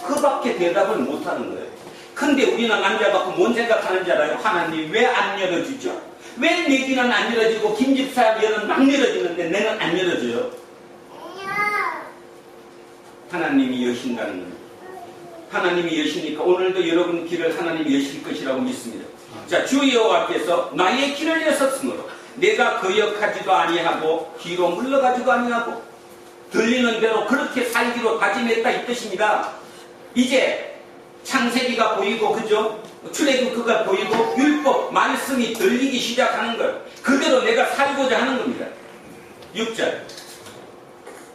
그 밖에 대답을 못하는 거예요. 근데 우리는 앉아갖고 뭔 생각하는지 알아요? 하나님 왜 안 열어주죠? 왜 내 귀는 안 열어지고 김집사 귀는 막 열어지는데 내는 안 열어져요? 하나님이 여신다는 겁니다. 하나님이 여시니까 오늘도 여러분 귀를 하나님이 여실 것이라고 믿습니다. 자, 주 여호와께서 나의 귀를 여셨으므로 내가 거역하지도 아니하고 뒤로 물러가지도 아니하고 들리는 대로 그렇게 살기로 다짐했다 이 뜻입니다. 이제 창세기가 보이고 그죠? 출애굽기가 보이고 율법 말씀이 들리기 시작하는 걸 그대로 내가 살고자 하는 겁니다. 6절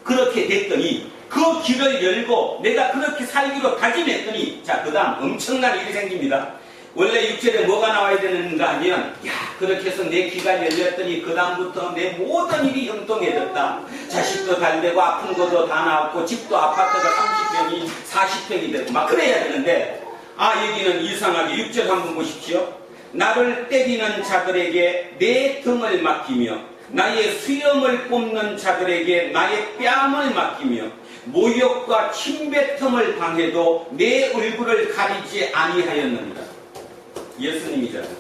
그렇게 됐더니 그 길을 열고 내가 그렇게 살기로 다짐했더니 자 그 다음 엄청난 일이 생깁니다. 원래 6절에 뭐가 나와야 되는가 하면 야 그렇게 해서 내 귀가 열렸더니 그 다음부터 내 모든 일이 형통해졌다. 자식도 달되고 아픈 것도 다 나았고 집도 아파트가 30평이 40평이 되고 막 그래야 되는데 여기는 이상하게 6절 한번 보십시오. 나를 때리는 자들에게 내 등을 맡기며 나의 수염을 뽑는 자들에게 나의 뺨을 맡기며 모욕과 침뱉음을 당해도 내 얼굴을 가리지 아니하였느니라. 예수님이잖아요.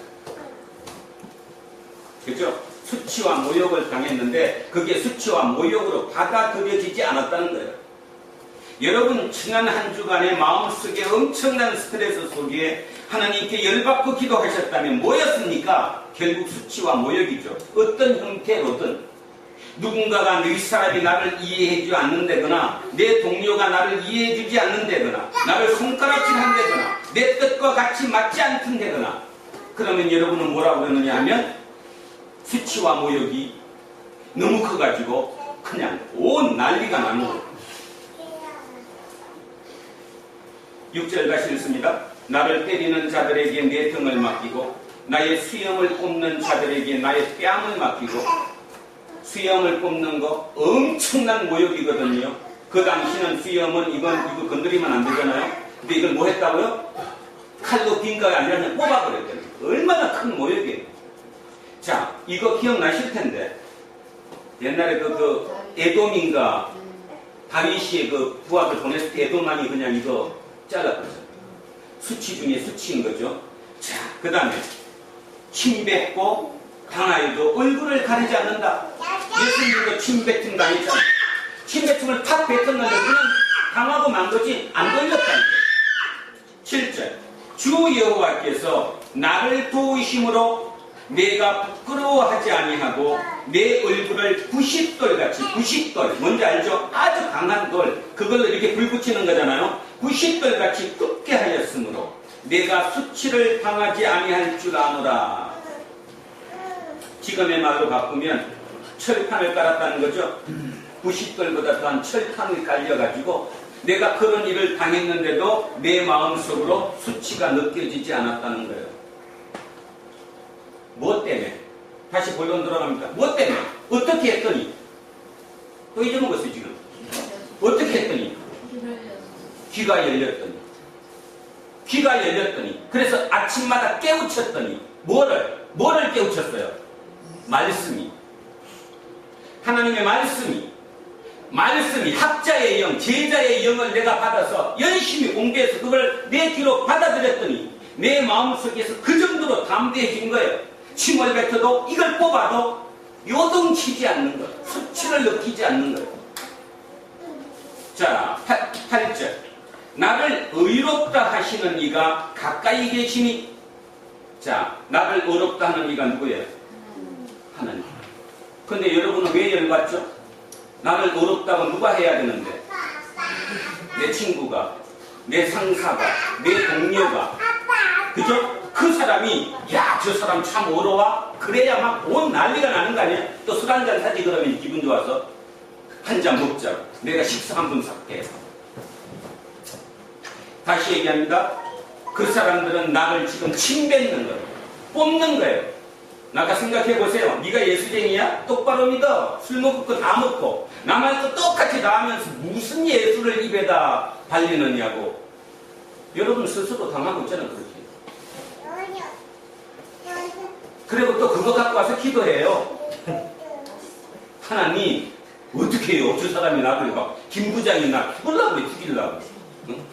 그렇죠? 수치와 모욕을 당했는데 그게 수치와 모욕으로 받아들여지지 않았다는 거예요. 여러분 지난 한 주간의 마음속에 엄청난 스트레스 속에 하나님께 열받고 기도하셨다면 뭐였습니까? 결국 수치와 모욕이죠. 어떤 형태로든 누군가가 네 사람이 나를 이해해주지 않는다거나 내 동료가 나를 이해해주지 않는다거나 나를 손가락질한다거나 내 뜻과 같이 맞지 않던다거나 그러면 여러분은 뭐라고 그러느냐 하면 수치와 모욕이 너무 커가지고 그냥 온 난리가 나는 거예요. 6절 다시 읽습니다. 나를 때리는 자들에게 내 등을 맡기고 나의 수염을 뽑는 자들에게 나의 뺨을 맡기고 수염을 뽑는 거 엄청난 모욕이거든요. 그 당시는 수염은 이거 건드리면 안 되잖아요. 근데 이걸 뭐 했다고요? 칼로 빈가가 아니라 그냥 뽑아버렸대요. 얼마나 큰 모욕이에요. 자, 이거 기억나실 텐데 옛날에 그 에돔인가 다윗이 그 부하들 보냈을 때 에돔만이 그냥 이거 잘라버렸어요. 수치 중에 수치인 거죠. 자, 그 다음에 침뱉고 당하여도 얼굴을 가리지 않는다. 예수님도 침뱉음 당했잖아요. 침뱉음을 탁 뱉었는데 그냥 당하고 만 거지 안 걸렸다는 거예요. 7절 주 여호와께서 나를 도우심으로 내가 부끄러워하지 아니하고 내 얼굴을 부싯돌같이 부싯돌 뭔지 알죠? 아주 강한 돌 그걸로 이렇게 불 붙이는 거잖아요. 부싯돌같이 굽게 하였으므로 내가 수치를 당하지 아니할 줄 아노라. 지금의 말로 바꾸면 철판을 깔았다는 거죠. 부싯돌보다 더한 철판을 깔려가지고 내가 그런 일을 당했는데도 내 마음속으로 수치가 느껴지지 않았다는 거예요. 뭐 때문에? 다시 본론 돌아갑니까? 뭐 때문에? 어떻게 했더니? 또 잊어먹었어요 지금. 어떻게 했더니? 귀가 열렸더니. 귀가 열렸더니. 그래서 아침마다 깨우쳤더니 뭐를 깨우쳤어요? 말씀이. 하나님의 말씀이 학자의 영, 제자의 영을 내가 받아서 열심히 공부해서 그걸 내 귀로 받아들였더니 내 마음속에서 그 정도로 담대해진 거예요. 침을 뱉어도 이걸 뽑아도 요동치지 않는 것, 수치를 느끼지 않는 거예요. 자, 8절 나를 의롭다 하시는 이가 가까이 계시니. 자, 나를 의롭다 하는 이가 누구예요? 하나님. 근데 여러분은 왜 열받죠? 나를 의롭다고 누가 해야 되는데? 내 친구가, 내 상사가, 내 동료가, 그죠? 그 사람이 야, 저 사람 참 의로워? 그래야 막 온 난리가 나는 거 아니에요? 또 술 한잔 사지 그러면 기분 좋아서 한 잔 먹자. 내가 식사 한 번 살게. 다시 얘기합니다. 그 사람들은 나를 지금 침뱉는 거예요. 뽑는 거예요. 나가 생각해 보세요. 네가 예수쟁이야? 똑바로 믿어. 술 먹을 거 다 먹고 나만 또 똑같이 다 하면서 무슨 예수를 입에다 발리느냐고. 여러분 스스로 당하고 있잖아요. 그렇게. 그리고 또 그거 갖고 와서 기도해요. 하나님 어떻게 해요? 저 사람이 나를 막 김 부장이 나 죽으려고 그래. 죽이려고. 응?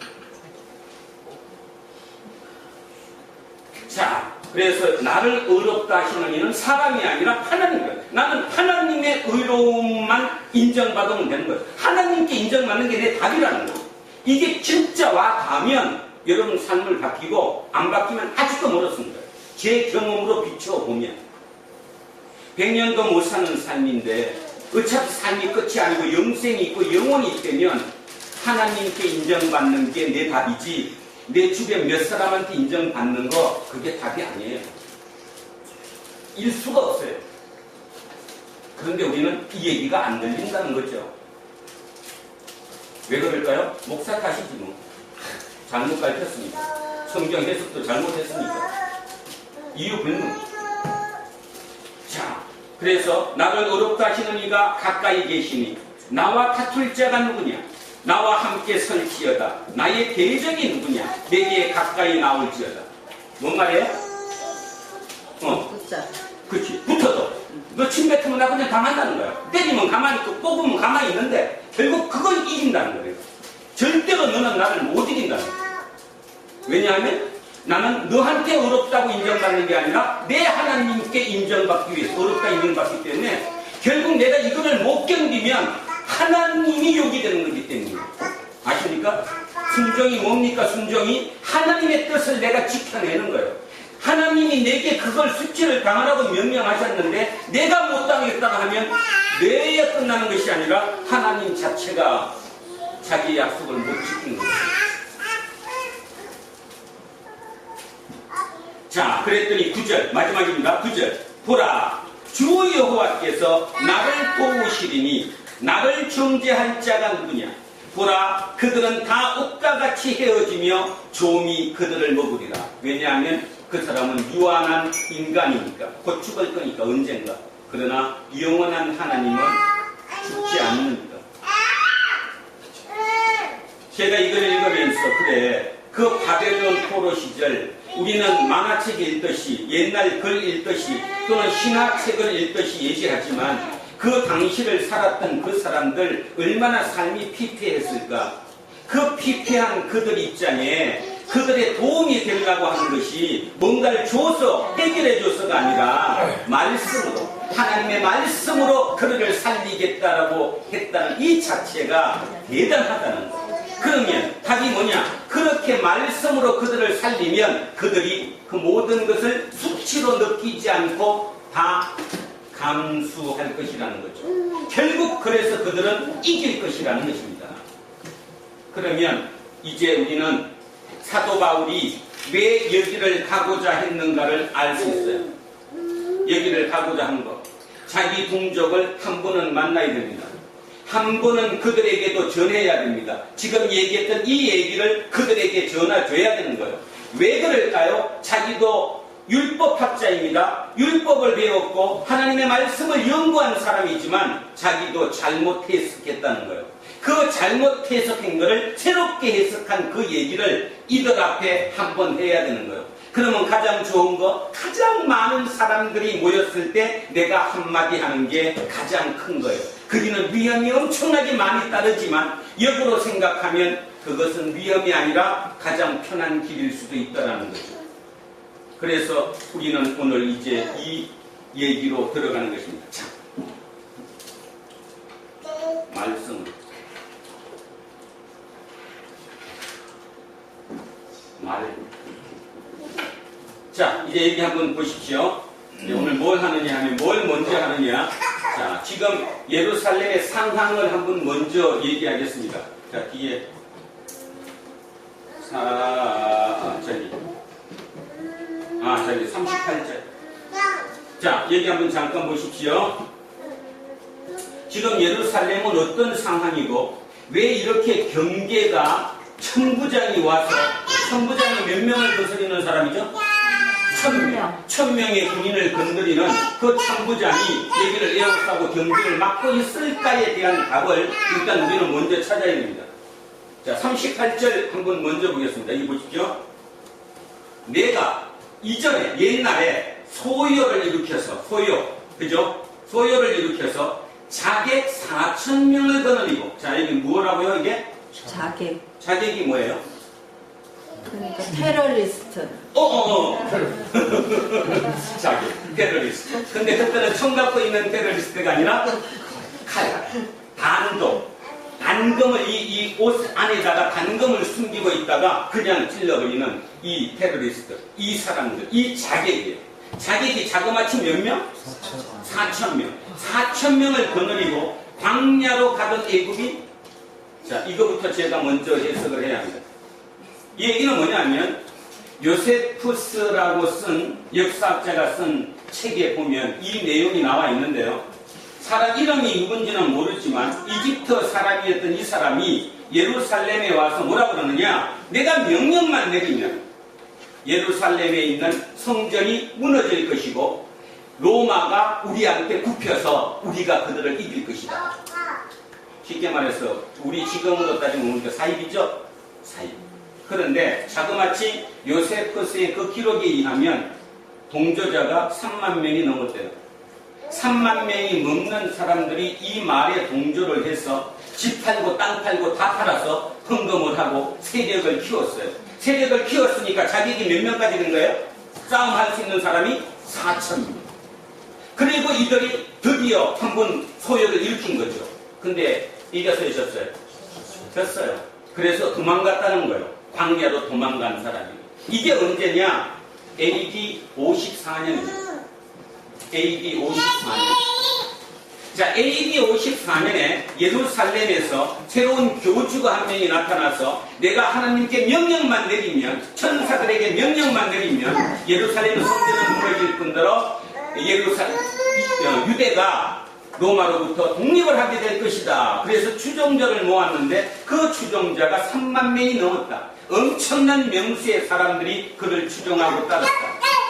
자, 그래서 나를 의롭다 하시는 이는 사람이 아니라 하나님이에요. 나는 하나님의 의로움만 인정받으면 되는 거예요. 하나님께 인정받는 게 내 답이라는 거예요. 이게 진짜 와 닿으면 여러분 삶을 바뀌고 안 바뀌면 아직도 멀었습니다. 제 경험으로 비춰보면. 100년도 못 사는 삶인데 어차피 삶이 끝이 아니고 영생이 있고 영혼이 있다면 하나님께 인정받는 게 내 답이지 내 주변 몇 사람한테 인정받는 거 그게 답이 아니에요. 일 수가 없어요. 그런데 우리는 이 얘기가 안 들린다는 거죠. 왜 그럴까요? 목사 탓이지 뭐. 잘못 가르쳤습니다. 성경 해석도 잘못했습니다. 이유 불문. 자, 그래서 나를 어렵다 하시는 이가 가까이 계시니 나와 다툴 자가 누구냐? 나와 함께 설지어다. 나의 대적이 누구냐? 내게 가까이 나올지어다. 뭔 말이에요? 붙자. 그렇지. 붙어도 너 침 뱉으면 나 그냥 당한다는 거야. 때리면 가만히 있고 뽑으면 가만히 있는데 결국 그건 이긴다는 거예요. 절대로 너는 나를 못 이긴다는 거야. 왜냐하면 나는 너한테 어렵다고 인정받는 게 아니라 내 하나님께 인정받기 위해서 어렵다 인정받기 때문에 결국 내가 이거를 못 견디면 하나님이 욕이 되는 거기 때문에. 아십니까? 순종이 뭡니까? 순종이 하나님의 뜻을 내가 지켜내는 거예요. 하나님이 내게 그걸 수치를 당하라고 명령하셨는데 내가 못 당했다고 하면 내에 끝나는 것이 아니라 하나님 자체가 자기의 약속을 못 지키는 거예요. 자, 그랬더니 9절 마지막입니다. 9절 보라 주 여호와께서 나를 도우시리니 나를 정죄할 자가 누구냐? 보라 그들은 다 옷과 같이 헤어지며 좀이 그들을 먹으리라. 왜냐하면 그 사람은 유한한 인간이니까 곧 죽을 거니까 언젠가. 그러나 영원한 하나님은 죽지 않으니까. 제가 이걸 읽으면서 그래 그 바벨론 포로 시절 우리는 만화책 읽듯이 옛날 글 읽듯이 또는 신화책을 읽듯이 얘기하지만 그 당시를 살았던 그 사람들 얼마나 삶이 피폐했을까. 그 피폐한 그들 입장에 그들의 도움이 되려고 하는 것이 뭔가를 줘서 해결해 줘서가 아니라 말씀으로 하나님의 말씀으로 그들을 살리겠다라고 했다는 이 자체가 대단하다는 거예요. 그러면 답이 뭐냐? 그렇게 말씀으로 그들을 살리면 그들이 그 모든 것을 수치로 느끼지 않고 다 감수할 것이라는 거죠. 결국 그래서 그들은 이길 것이라는 것입니다. 그러면 이제 우리는 사도 바울이 왜 여기를 가고자 했는가를 알 수 있어요. 여기를 가고자 한 것. 자기 동족을 한 번은 만나야 됩니다. 한 번은 그들에게도 전해야 됩니다. 지금 얘기했던 이 얘기를 그들에게 전해줘야 되는 거예요. 왜 그럴까요? 자기도 율법학자입니다. 율법을 배웠고 하나님의 말씀을 연구한 사람이지만 자기도 잘못 해석했다는 거예요. 그 잘못 해석한 것을 새롭게 해석한 그 얘기를 이들 앞에 한번 해야 되는 거예요. 그러면 가장 좋은 거, 가장 많은 사람들이 모였을 때 내가 한마디 하는 게 가장 큰 거예요. 거기는 위험이 엄청나게 많이 따르지만 역으로 생각하면 그것은 위험이 아니라 가장 편한 길일 수도 있다는 거죠. 그래서 우리는 오늘 이제 이 얘기로 들어가는 것입니다. 자, 말씀. 자, 이제 얘기 한번 보십시오. 오늘 뭘 하느냐 하면 뭘 먼저 하느냐. 자, 지금 예루살렘의 상황을 한번 먼저 얘기하겠습니다. 자, 뒤에 저기 38절. 자, 얘기 한번 잠깐 보십시오. 지금 예루살렘은 어떤 상황이고 왜 이렇게 경계가 천부장이 와서 천부장이 몇 명을 거스리는 사람이죠? 1000명의 군인을 건드리는 그 천부장이 얘기를 에워싸고 경계를 막고 있을까에 대한 답을 일단 우리는 먼저 찾아야 됩니다. 자, 38절 한번 먼저 보겠습니다. 이 보십시오. 내가 이전에 옛날에 소요를 일으켜서 그죠? 소요를 일으켜서 자객 4000명을 거느리고 자, 여기 뭐라고요 이게? 자객이 뭐예요? 그러니까 테러리스트. 자객, 테러리스트. 근데 그때는 총 갖고 있는 테러리스트가 아니라 칼, 단검을 이 옷 안에다가 단검을 숨기고 있다가 그냥 찔러버리는 이 테러리스트, 이 사람들, 이 자객이에요. 자객이 자그마치 몇 명? 4,000명. 4,000명을 거느리고 광야로 가던 애굽이, 자, 이거부터 제가 먼저 해석을 해야 합니다. 이 얘기는 뭐냐면 요세푸스라고 쓴 역사학자가 쓴 책에 보면 이 내용이 나와 있는데요. 사람 이름이 누군지는 모르지만 이집트 사람이었던 이 사람이 예루살렘에 와서 뭐라 그러느냐, 내가 명령만 내리면 예루살렘에 있는 성전이 무너질 것이고 로마가 우리한테 굽혀서 우리가 그들을 이길 것이다. 쉽게 말해서 우리 지금으로 따지면 우리가 사입이죠? 사입. 그런데 자그마치 요세푸스의 그 기록에 의하면 동조자가 3만 명이 넘었대요. 3만 명이 넘는 사람들이 이 말에 동조를 해서 집 팔고 땅 팔고 다 팔아서 헌금을 하고 세력을 키웠어요. 세력을 키웠으니까 자객이 몇 명까지 된 거예요? 싸움할 수 있는 사람이 4,000명. 그리고 이들이 드디어 한번 소역을 일으킨 거죠. 근데 이겼어요, 졌어요? 졌어요. 그래서 도망갔다는 거예요. 광야로 도망간 사람이. 이게 언제냐? AD 54년입니다. AD 54년. 자, AD 54년에 예루살렘에서 새로운 교주가 한 명이 나타나서 내가 하나님께 명령만 내리면, 천사들에게 명령만 내리면 예루살렘 성전은 무너질 뿐더러 유대가 로마로부터 독립을 하게 될 것이다. 그래서 추종자를 모았는데 그 추종자가 3만 명이 넘었다. 엄청난 명수의 사람들이 그를 추종하고 따랐다.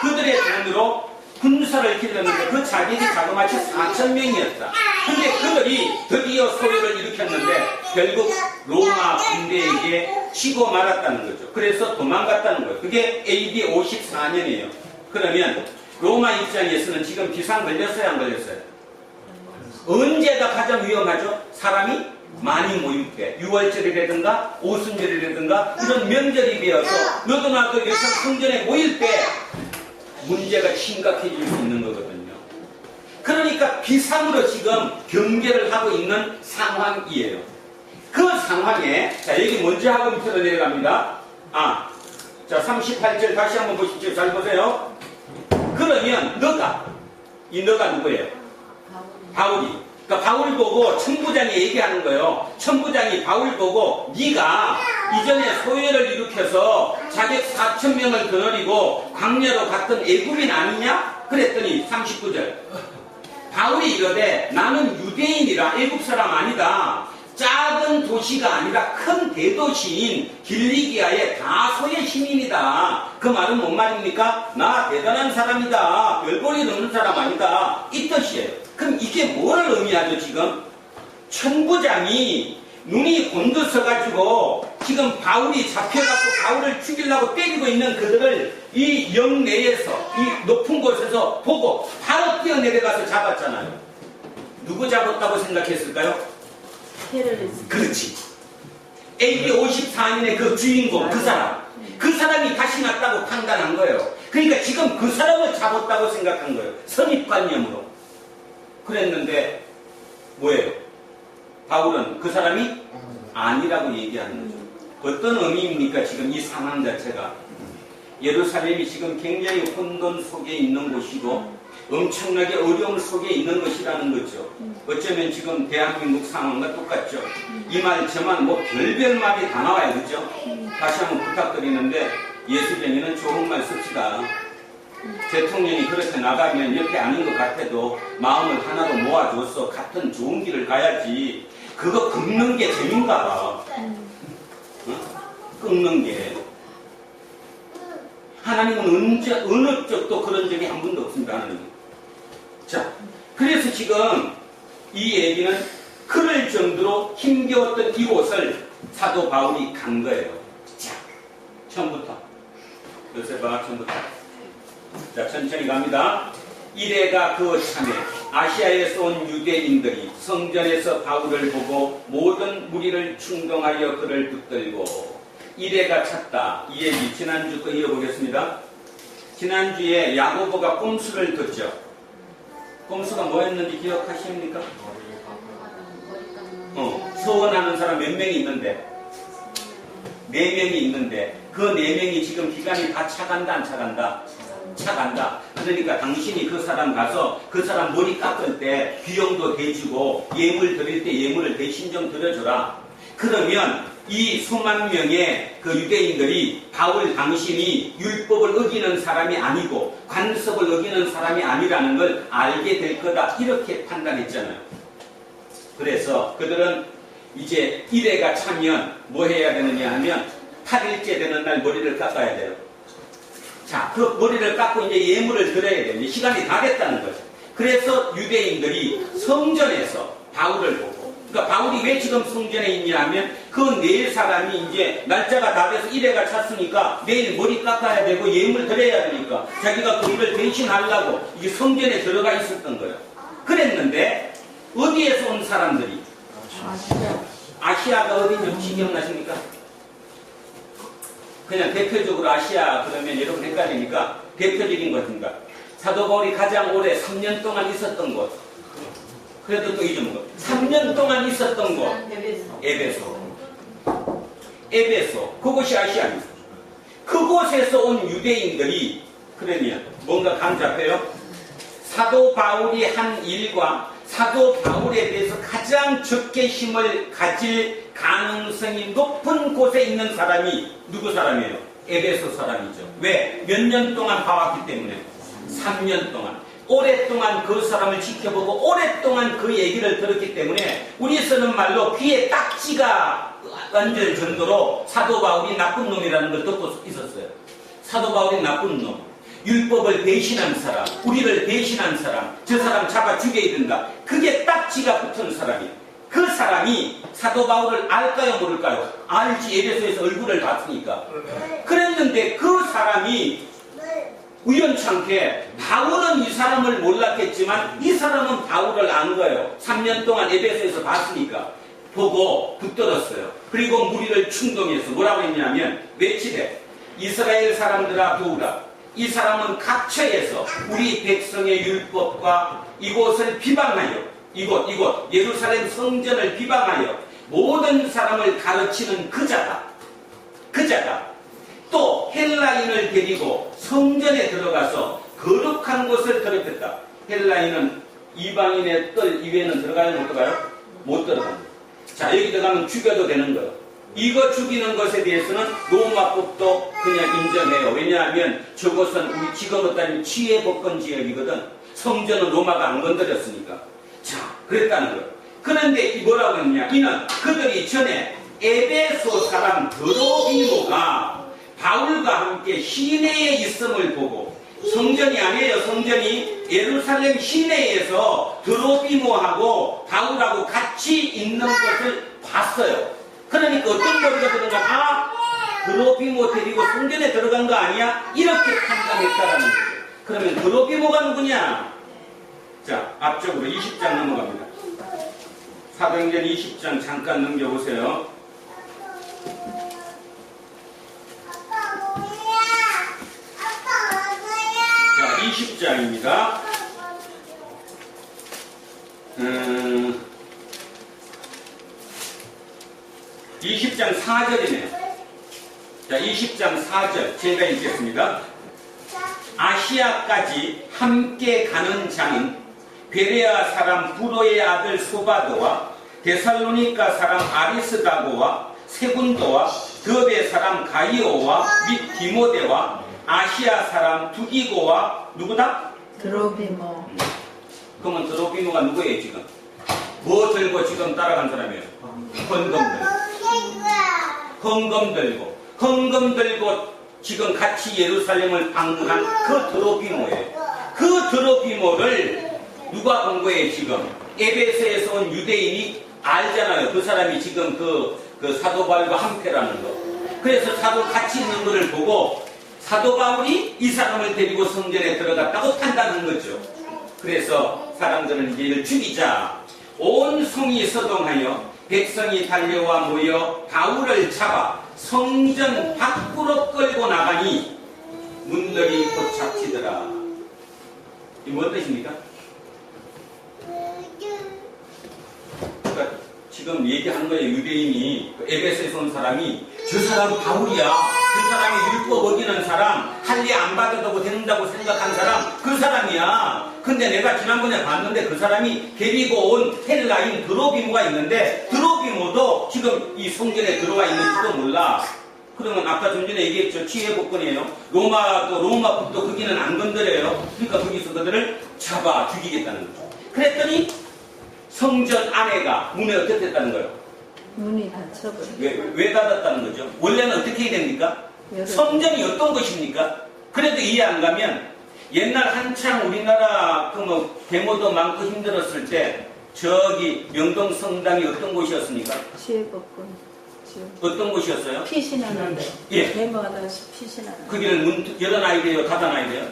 그들의 돈으로 군사를 길렀는데 그 자객이 자그마치 4,000명이었다. 근데 그들이 드디어 소요를 일으켰는데 결국 로마 군대에게 치고 말았다는 거죠. 그래서 도망갔다는 거예요. 그게 AD 54년이에요. 그러면 로마 입장에서는 지금 비상 걸렸어요, 안 걸렸어요? 언제가 가장 위험하죠? 사람이 많이 모일 때, 6월절이라든가 오순절이라든가 이런 명절이 되어서 너도 나도 여성 성전에 모일 때 문제가 심각해질 수 있는 거거든요. 그러니까 비상으로 지금 경계를 하고 있는 상황이에요. 그 상황에, 자, 여기 먼저 하고 밑으로 내려갑니다. 자, 38절 다시 한번 보십시오. 잘 보세요. 그러면 이 너가 누구예요? 바울이. 그러니까 바울 보고 천부장이 얘기하는 거예요. 천부장이 바울 보고 네가 이전에 소요를 일으켜서 자객 4,000명을 거느리고 광야로 갔던 애굽인 아니냐? 그랬더니 39절. 바울이 이러되 나는 유대인이라 애굽 사람 아니다. 작은 도시가 아니라 큰 대도시인 길리기아의 다소의 시민이다. 그 말은 뭔 말입니까? 나 대단한 사람이다. 별볼일 없는 사람 아니다. 이 뜻이에요. 그럼 이게 뭘 의미하죠, 지금? 천부장이 눈이 곤두서가지고 지금 바울이 잡혀갖고 바울을 죽이려고 때리고 있는 그들을 이 영내에서, 이 높은 곳에서 보고 바로 뛰어내려가서 잡았잖아요. 누구 잡았다고 생각했을까요? 테러리스트. 그렇지. AD 54년의 그 주인공, 그 사람. 그 사람이 다시 났다고 판단한 거예요. 그러니까 지금 그 사람을 잡았다고 생각한 거예요. 선입관념으로. 그랬는데 뭐예요? 바울은 그 사람이 아니라고 얘기하는 거죠. 어떤 의미입니까? 지금 이 상황 자체가. 예루살렘이 지금 굉장히 혼돈 속에 있는 곳이고 엄청나게 어려움 속에 있는 것이라는 거죠. 어쩌면 지금 대한민국 상황과 똑같죠. 이 말 저만 뭐 별별 말이 다 나와요. 그죠? 다시 한번 부탁드리는데 예수쟁이는 좋은 말 씁시다. 대통령이 그렇게 나가면 옆에 아닌 것 같아도 마음을 하나로 모아줘서 같은 좋은 길을 가야지. 그거 긁는 게 재민가 봐. 긁는 게. 하나님은 어느 쪽도 그런 적이 한 번도 없습니다. 하나님은. 자, 그래서 지금 이 얘기는 그럴 정도로 힘겨웠던 이곳을 사도 바울이 간 거예요. 자, 처음부터. 요셉아, 처음부터. 자, 천천히 갑니다. 이래가 그 참에 아시아에서 온 유대인들이 성전에서 바울을 보고 모든 무리를 충동하여 그를 붙들고 이래가 찼다. 이 얘기 지난주 거 이어보겠습니다. 지난주에 야고보가 꼼수를 뒀죠. 꼼수가 뭐였는지 기억하십니까? 서원하는 사람 몇 명이 있는데 4명이 있는데 그 4명이 지금 기간이 다 차간다 안 차간다? 쫓아간다. 그러니까 당신이 그 사람 가서 그 사람 머리 깎을 때 비용도 대주고 예물 드릴 때 예물을 대신 좀 드려줘라. 그러면 이 수만 명의 그 유대인들이 바울 당신이 율법을 어기는 사람이 아니고 관습을 어기는 사람이 아니라는 걸 알게 될 거다. 이렇게 판단했잖아요. 그래서 그들은 이제 이래가 차면 뭐 해야 되느냐 하면 8일째 되는 날 머리를 깎아야 돼요. 자, 그 머리를 깎고 이제 예물을 드려야 돼요. 시간이 다 됐다는 거죠. 그래서 유대인들이 성전에서 바울을 보고, 그러니까 바울이 왜 지금 성전에 있냐 하면 그 네 사람이 이제 날짜가 다 돼서 이래가 찼으니까 내일 머리 깎아야 되고 예물 드려야 되니까 자기가 그 일을 대신하려고 이게 성전에 들어가 있었던 거예요. 그랬는데 어디에서 온 사람들이? 아시아가 어딘지 혹시 기억나십니까? 그냥 대표적으로 아시아 그러면 여러분 헷갈리니까 대표적인 것인가? 사도 바울이 가장 오래 3년 동안 있었던 곳. 그래도 또 잊은 것. 3년 동안 있었던 곳. 에베소. 에베소. 그곳이 아시아입니다. 그곳에서 온 유대인들이 그러면 뭔가 감 잡혀요? 사도 바울이 한 일과 사도 바울에 대해서 가장 적개심을 가질 가능성이 높은 곳에 있는 사람이 누구 사람이에요? 에베소 사람이죠. 왜? 몇 년 동안 봐왔기 때문에 3년 동안 오랫동안 그 사람을 지켜보고 오랫동안 그 얘기를 들었기 때문에 우리 쓰는 말로 귀에 딱지가 얹을 정도로 사도 바울이 나쁜 놈이라는 걸 듣고 있었어요. 사도 바울이 나쁜 놈, 율법을 배신한 사람, 우리를 배신한 사람, 저 사람 잡아 죽여야 된다. 그게 딱지가 붙은 사람이에요. 그 사람이 사도 바울을 알까요 모를까요? 알지. 에베소에서 얼굴을 봤으니까. 그랬는데 그 사람이 우연찮게 바울은 이 사람을 몰랐겠지만 이 사람은 바울을 안 거예요. 3년 동안 에베소에서 봤으니까. 보고 붙들었어요. 그리고 무리를 충동해서 뭐라고 했냐면 외치되 이스라엘 사람들아 보우라. 이 사람은 각처에서 우리 백성의 율법과 이곳을 비방하여 이곳 예루살렘 성전을 비방하여 모든 사람을 가르치는 그자다. 또 헬라인을 데리고 성전에 들어가서 거룩한 곳을 더럽혔다. 헬라인은 이방인의 뜰 이외에는 들어가요 못 들어가요? 못 들어갑니다. 자, 여기 들어가면 죽여도 되는 거예요. 이거 죽이는 것에 대해서는 로마법도 그냥 인정해요. 왜냐하면 저것은 우리 지금 어떤 치해복권 지역이거든. 성전은 로마가 안 건드렸으니까. 자, 그랬다는 거예요. 그런데 뭐라고 했냐? 이는 그들이 전에 에베소 사람 드로비모가 바울과 함께 시내에 있음을 보고, 성전이 아니에요. 성전이 예루살렘 시내에서 드로비모하고 바울하고 같이 있는 것을 봤어요. 그러니까 어떤 머리가 들어가? 드로비모 데리고 성전에 들어간 거 아니야? 이렇게 판단했다라는 거예요. 그러면 드로비모가 누구냐? 자, 앞쪽으로 20장 넘어갑니다. 사도행전 20장 잠깐 넘겨보세요. 자, 20장입니다. 20장 4절이네요. 자, 20장 4절 제가 읽겠습니다. 아시아까지 함께 가는 자는 베레아 사람 부로의 아들 소바도와 데살로니가 사람 아리스다고와 세군도와 더베 사람 가이오와 및 디모데와 아시아 사람 두기고와 누구다? 드로비모. 그러면 드로비모가 누구예요 지금? 뭐 들고 지금 따라간 사람이에요? 헌금 들고 지금 같이 예루살렘을 방문한 그 드로비모예요. 그 드로비모를 누가 본 거예요 지금? 에베소에서 온 유대인이 알잖아요. 그 사람이 지금 그 사도 바울과 함께라는 거. 그래서 사도 같이 있는 거를 보고 사도 바울이 이 사람을 데리고 성전에 들어갔다고 판단한 거죠. 그래서 사람들은 이제 이를 죽이자. 온 성이 서동하여 백성이 달려와 모여 바울을 잡아 성전 밖으로 끌고 나가니 문들이 곧 잡히더라. 이게 무슨 뜻입니까? 그러니까 지금 얘기한 거예요. 유대인이 그 에베소에서 온 사람이 저 사람 바울이야. 그 사람이 율법 어기는 사람, 할례 안 받아도 된다고 생각한 사람, 그 사람이야. 근데 내가 지난번에 봤는데 그 사람이 데리고 온 헬라인 드로비모가 있는데 드로비모도 지금 이 성전에 들어와 있는지도 몰라. 그러면 아까 좀 전에 얘기했죠. 치해복권이에요. 로마법도 거기는 안 건드려요. 그러니까 거기서 그들을 잡아 죽이겠다는 거죠. 그랬더니 성전 안에가 문에 어떻게 됐다는 거예요? 문이 닫혀버려. 왜 닫았다는 거죠? 원래는 어떻게 해야 됩니까? 성전이 어떤 것입니까? 그래도 이해 안 가면 옛날 한창 우리나라 데모도 많고 힘들었을 때 저기 명동 성당이 어떤 곳이었습니까? 치해복권. 어떤 곳이었어요? 피신하는데. 예. 데모하다 피신하는데. 거기는 문 열어놔야 돼요? 닫아놔야 돼요?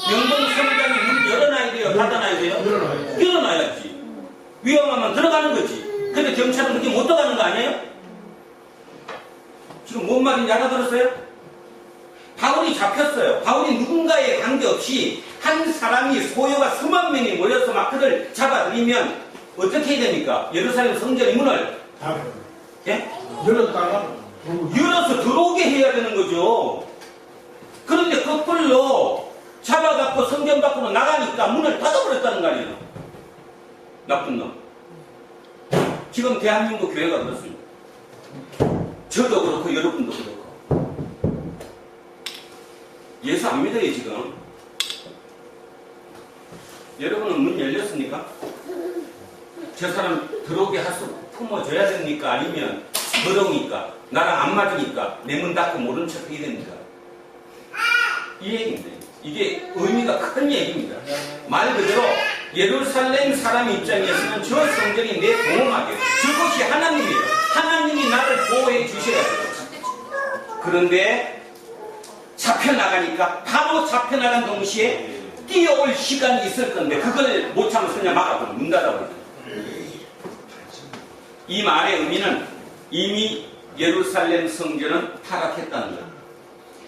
명동 성당이 문 열어놔야 돼요? 닫아놔야 돼요? 열어놔야지. 위험하면 들어가는 거지. 근데 경찰은 그렇게 못 들어가는 거 아니에요? 지금 뭔 말인지 알아들었어요? 바울이 잡혔어요. 바울이 누군가에 관계없이 한 사람이 소요가 수만 명이 모여서 막 그를 잡아들이면 어떻게 해야 됩니까? 예루살렘 성전의 문을 예? 열었다가 열어서 들어오게 해야 되는 거죠. 그런데 거꾸로 잡아갖고 성전 밖으로 나가니까 문을 닫아버렸다는 거 아니에요. 나쁜 놈. 지금 대한민국 교회가 그렇습니다. 저도 그렇고 여러분도 그렇고. 예수 안 믿어요 지금. 여러분은 문 열렸습니까? 저 사람 들어오게 할수 품어줘야 됩니까? 아니면 더러우니까 나랑 안 맞으니까 내 문 닫고 모른 척 해야 됩니까? 이 얘기인데 이게 의미가 큰 얘기입니다. 말 그대로 예루살렘 사람 입장에서는 저 성전이 내 보호막이에요. 저것이 하나님이에요. 하나님이 나를 보호해 주셔야 돼요. 그런데 잡혀나가니까 바로 잡혀나간 동시에 뛰어올 시간이 있을 건데 그걸 못 참아서 그냥 막아버려. 문 닫아버려. 이 말의 의미는 이미 예루살렘 성전은 타락했다는 거예요.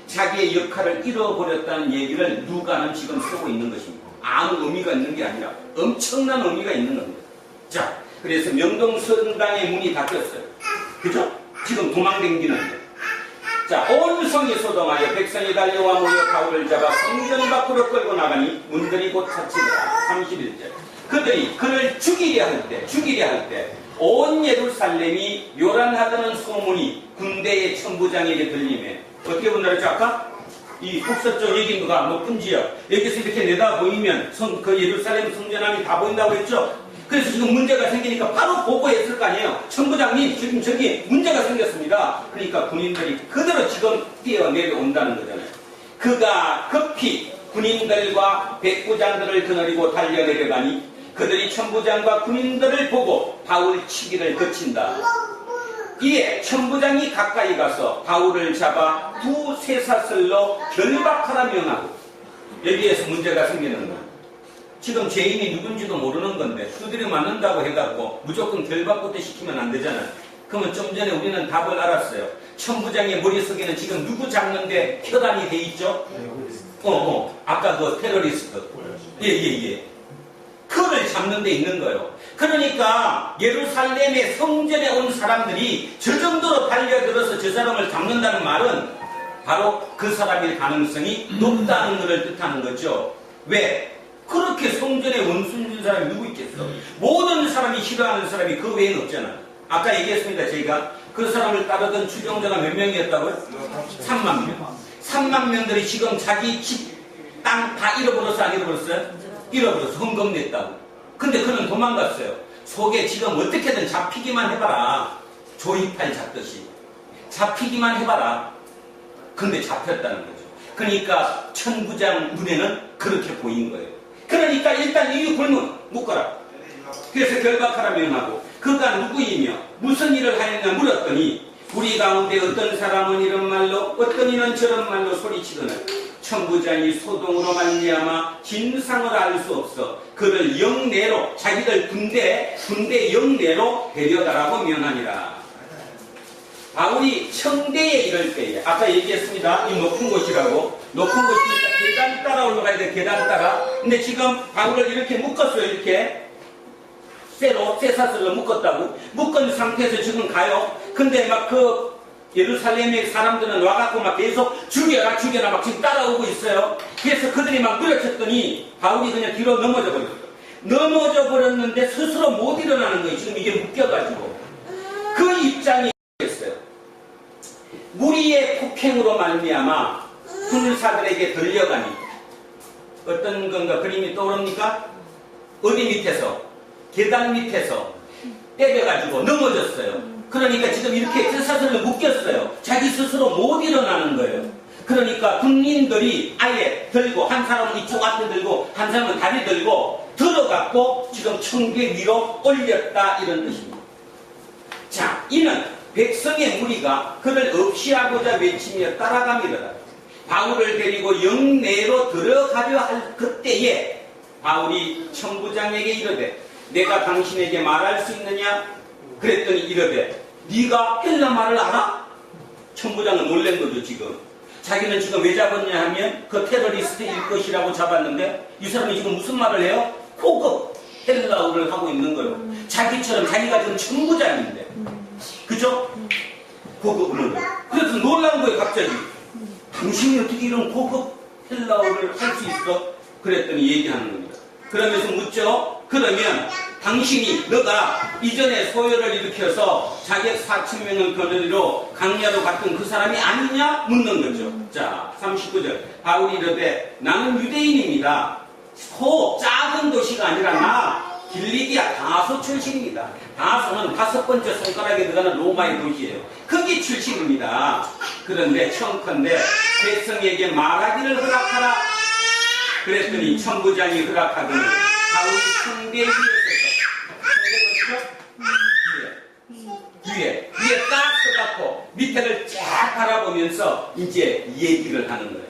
자기의 역할을 잃어버렸다는 얘기를 누가는 지금 쓰고 있는 것입니다. 아무 의미가 있는 게 아니라 엄청난 의미가 있는 겁니다. 자, 그래서 명동성당의 문이 닫혔어요. 그죠? 지금 도망댕기는데. 자, 온 성이 소동하여 백성이 달려와 모여 바울을 잡아 성전 밖으로 끌고 나가니 문들이 곧 닫히더라. 31절. 그들이 그를 죽이려 할 때 온 예루살렘이 요란하다는 소문이 군대의 천부장에게 들리매 어떻게 본다 그랬죠? 아까? 이 북서쪽 얘기가 높은 지역 여기서 이렇게 내다 보이면 그 예루살렘 성전함이 다 보인다고 했죠? 그래서 지금 문제가 생기니까 바로 보고했을 거 아니에요? 천부장님 지금 저기 문제가 생겼습니다. 그러니까 군인들이 그대로 지금 뛰어내려온다는 거잖아요. 그가 급히 군인들과 백부장들을 거느리고 달려내려가니 그들이 천부장과 군인들을 보고 바울 치기를 거친다. 이에 천부장이 가까이 가서 바울을 잡아 두 쇠사슬로 결박하라 명하고 여기에서 문제가 생기는 거야. 지금 죄인이 누군지도 모르는 건데 두드려 맞는다고 해갖고 무조건 결박부터 시키면 안 되잖아요. 그러면 좀 전에 우리는 답을 알았어요. 천부장의 머릿속에는 지금 누구 잡는데 혈안이 돼 있죠? 아까 그 테러리스트. 예. 그를 잡는 데 있는 거예요. 그러니까 예루살렘의 성전에 온 사람들이 저 정도로 달려들어서 저 사람을 잡는다는 말은 바로 그 사람일 가능성이 높다는 것을 뜻하는 거죠. 왜? 그렇게 성전에 원수인 사람이 누구 있겠어? 모든 사람이 싫어하는 사람이 그 외에는 없잖아요. 아까 얘기했습니다. 저희가 그 사람을 따르던 추종자가 몇 명이었다고요? 3만 명. 3만 명들이 지금 자기 집, 땅 다 잃어버렸어? 안 잃어버렸어요? 잃어버려서 헌금 냈다고. 근데 그는 도망갔어요. 속에 지금 어떻게든 잡히기만 해봐라. 조이팔 잡듯이. 잡히기만 해봐라. 근데 잡혔다는 거죠. 그러니까 천부장 눈에는 그렇게 보인 거예요. 그러니까 일단 이 굶은 묶어라. 그래서 결박하라 명하고 그가 누구이며 무슨 일을 하였냐 물었더니 우리 가운데 어떤 사람은 이런 말로 어떤 이는 저런 말로 소리치더니 천부장이 소동으로 말미암아 진상을 알 수 없어 그를 영내로 자기들 군대 영내로 데려다라고 명하니라. 바울이 청대에 이를 때에 아까 얘기했습니다. 이 높은 곳이라고. 높은 곳이니까 계단 따라 올라가야 돼. 계단 따라. 근데 지금 바울을 이렇게 묶었어요. 이렇게 쇠사슬로 묶었다고. 묶은 상태에서 지금 가요. 근데 막 그 예루살렘의 사람들은 와갖고 막 계속 죽여라 막 지금 따라오고 있어요. 그래서 그들이 막 누려쳤더니 바울이 그냥 뒤로 넘어져 버렸어요. 넘어져 버렸는데 스스로 못 일어나는 거예요. 지금 이게 묶여가지고. 그 입장이 있어요. 무리의 폭행으로 말미암아 군사들에게 들려가니 어떤 건가 그림이 떠오릅니까? 어디 밑에서? 계단 밑에서 때려가지고 넘어졌어요. 그러니까 지금 이렇게 쇠사슬로 묶였어요. 자기 스스로 못 일어나는 거예요. 그러니까 군인들이 아예 들고 한 사람은 이쪽 앞에 들고 한 사람은 다리 들고 들어갔고 지금 청계 위로 올렸다 이런 뜻입니다. 자, 이는 백성의 무리가 그를 없이하고자 외치며 따라가미로다. 바울을 데리고 영내로 들어가려 할 그때에 바울이 천부장에게 이르되 내가 당신에게 말할 수 있느냐? 그랬더니 이르되 네가 헬라 말을 알아? 천부장은 놀란 거죠. 지금 자기는 지금 왜 잡았냐 하면 그 테러리스트일 것이라고 잡았는데 이 사람이 지금 무슨 말을 해요? 고급 헬라어를 하고 있는 거예요. 자기처럼 자기가 지금 천부장인데 그죠? 고급 언어를. 그래서 놀란 거예요. 갑자기 당신이 어떻게 이런 고급 헬라어를 할 수 있어? 그랬더니 얘기하는 겁니다. 그러면서 묻죠. 그러면 당신이 너가 이전에 소요를 일으켜서 자객 4,000명을 거느리러 강야로 갔던 그 사람이 아니냐? 묻는 거죠. 자, 39절 바울이 이르되 나는 유대인입니다. 작은 도시가 아니라 나 길리기아 다소 출신입니다. 다소는 5번째 손가락에 들어가는 로마의 도시예요. 거기 출신입니다. 그런데 청컨대 백성에게 말하기를 허락하라. 그랬더니 천부장이 허락하더니 바울이 성대 위에 위에 딱 서갖고 밑에를 쫙 바라보면서 이제 얘기를 하는 거예요.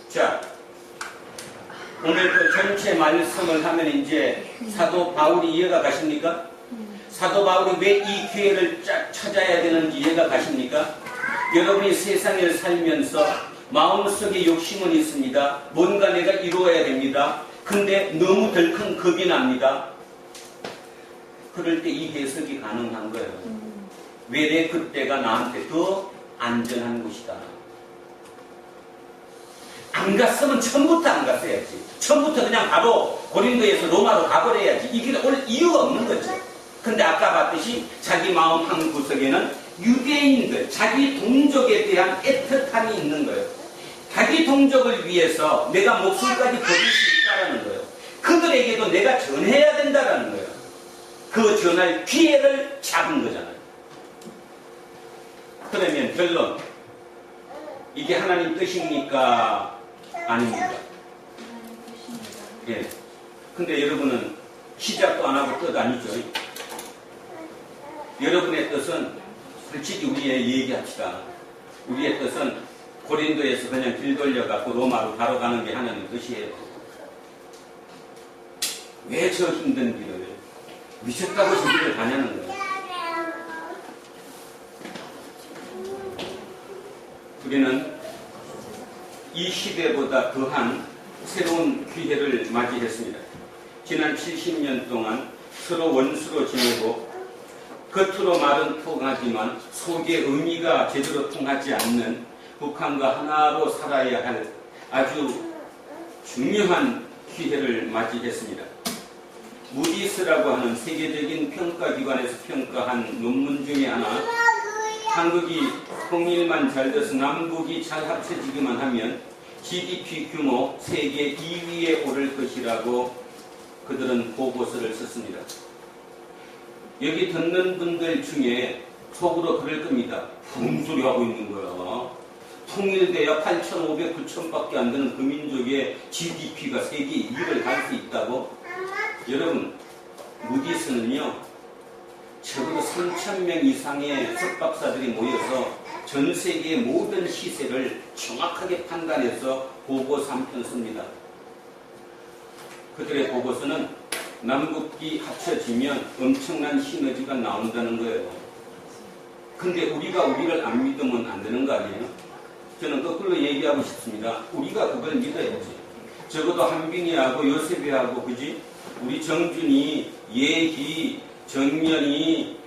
자, 오늘 그 전체 말씀을 하면 이제 사도 바울이 이해가 가십니까? 사도 바울이 왜 이 기회를 찾아야 되는지 이해가 가십니까? 여러분이 세상을 살면서 마음속에 욕심은 있습니다. 뭔가 내가 이루어야 됩니다. 근데 너무 덜큰 겁이 납니다. 그럴 때 이 해석이 가능한 거예요. 왜 내 그때가 나한테 더 안전한 곳이다. 안 갔으면 처음부터 안 갔어야지. 처음부터 그냥 바로 고린도에서 로마로 가버려야지. 이 길에 올 이유가 없는 거죠. 근데 아까 봤듯이 자기 마음 한 구석에는 유대인들, 자기 동족에 대한 애틋함이 있는 거예요. 자기 동족을 위해서 내가 목숨까지 버릴 수 있다는 거예요. 그들에게도 내가 전해야 된다는 거예요. 그 전할 기회를 잡은 거잖아요. 그러면 결론, 이게 하나님 뜻입니까? 아닙니까? 예. 근데 여러분은 시작도 안 하고 뜻 아니죠? 여러분의 뜻은 솔직히 우리의 얘기합시다. 우리의 뜻은 고린도에서 그냥 길 돌려갖고 로마로 바로 가는 게 하나님 뜻이에요. 왜 저 힘든 길을 미쳤다고 저 길을 가냐는 거예요. 우리는 이 시대보다 더한 새로운 기회를 맞이했습니다. 지난 70년 동안 서로 원수로 지내고 겉으로 말은 통하지만 속의 의미가 제대로 통하지 않는 북한과 하나로 살아야 할 아주 중요한 기회를 맞이했습니다. 무디스라고 하는 세계적인 평가기관에서 평가한 논문 중에 하나, 한국이 통일만 잘 돼서 남북이 잘 합쳐지기만 하면 GDP 규모 세계 2위에 오를 것이라고 그들은 보고서를 썼습니다. 여기 듣는 분들 중에 속으로 그럴 겁니다. 무슨 소리 하고 있는 거야. 통일돼야 8,500, 9,000밖에 안 되는 그 민족의 GDP가 세계 2위를 갈 수 있다고? 여러분, 무디스는요, 적어도 3,000명 이상의 석박사들이 모여서 전 세계의 모든 시세를 정확하게 판단해서 보고서 한 편 씁니다. 그들의 보고서는 남북이 합쳐지면 엄청난 시너지가 나온다는 거예요. 근데 우리가 우리를 안 믿으면 안 되는 거 아니에요? 저는 거꾸로 얘기하고 싶습니다. 우리가 그걸 믿어야지. 적어도 한빈이하고 요셉이하고 그지? 우리 정준이, 예희, 정연이,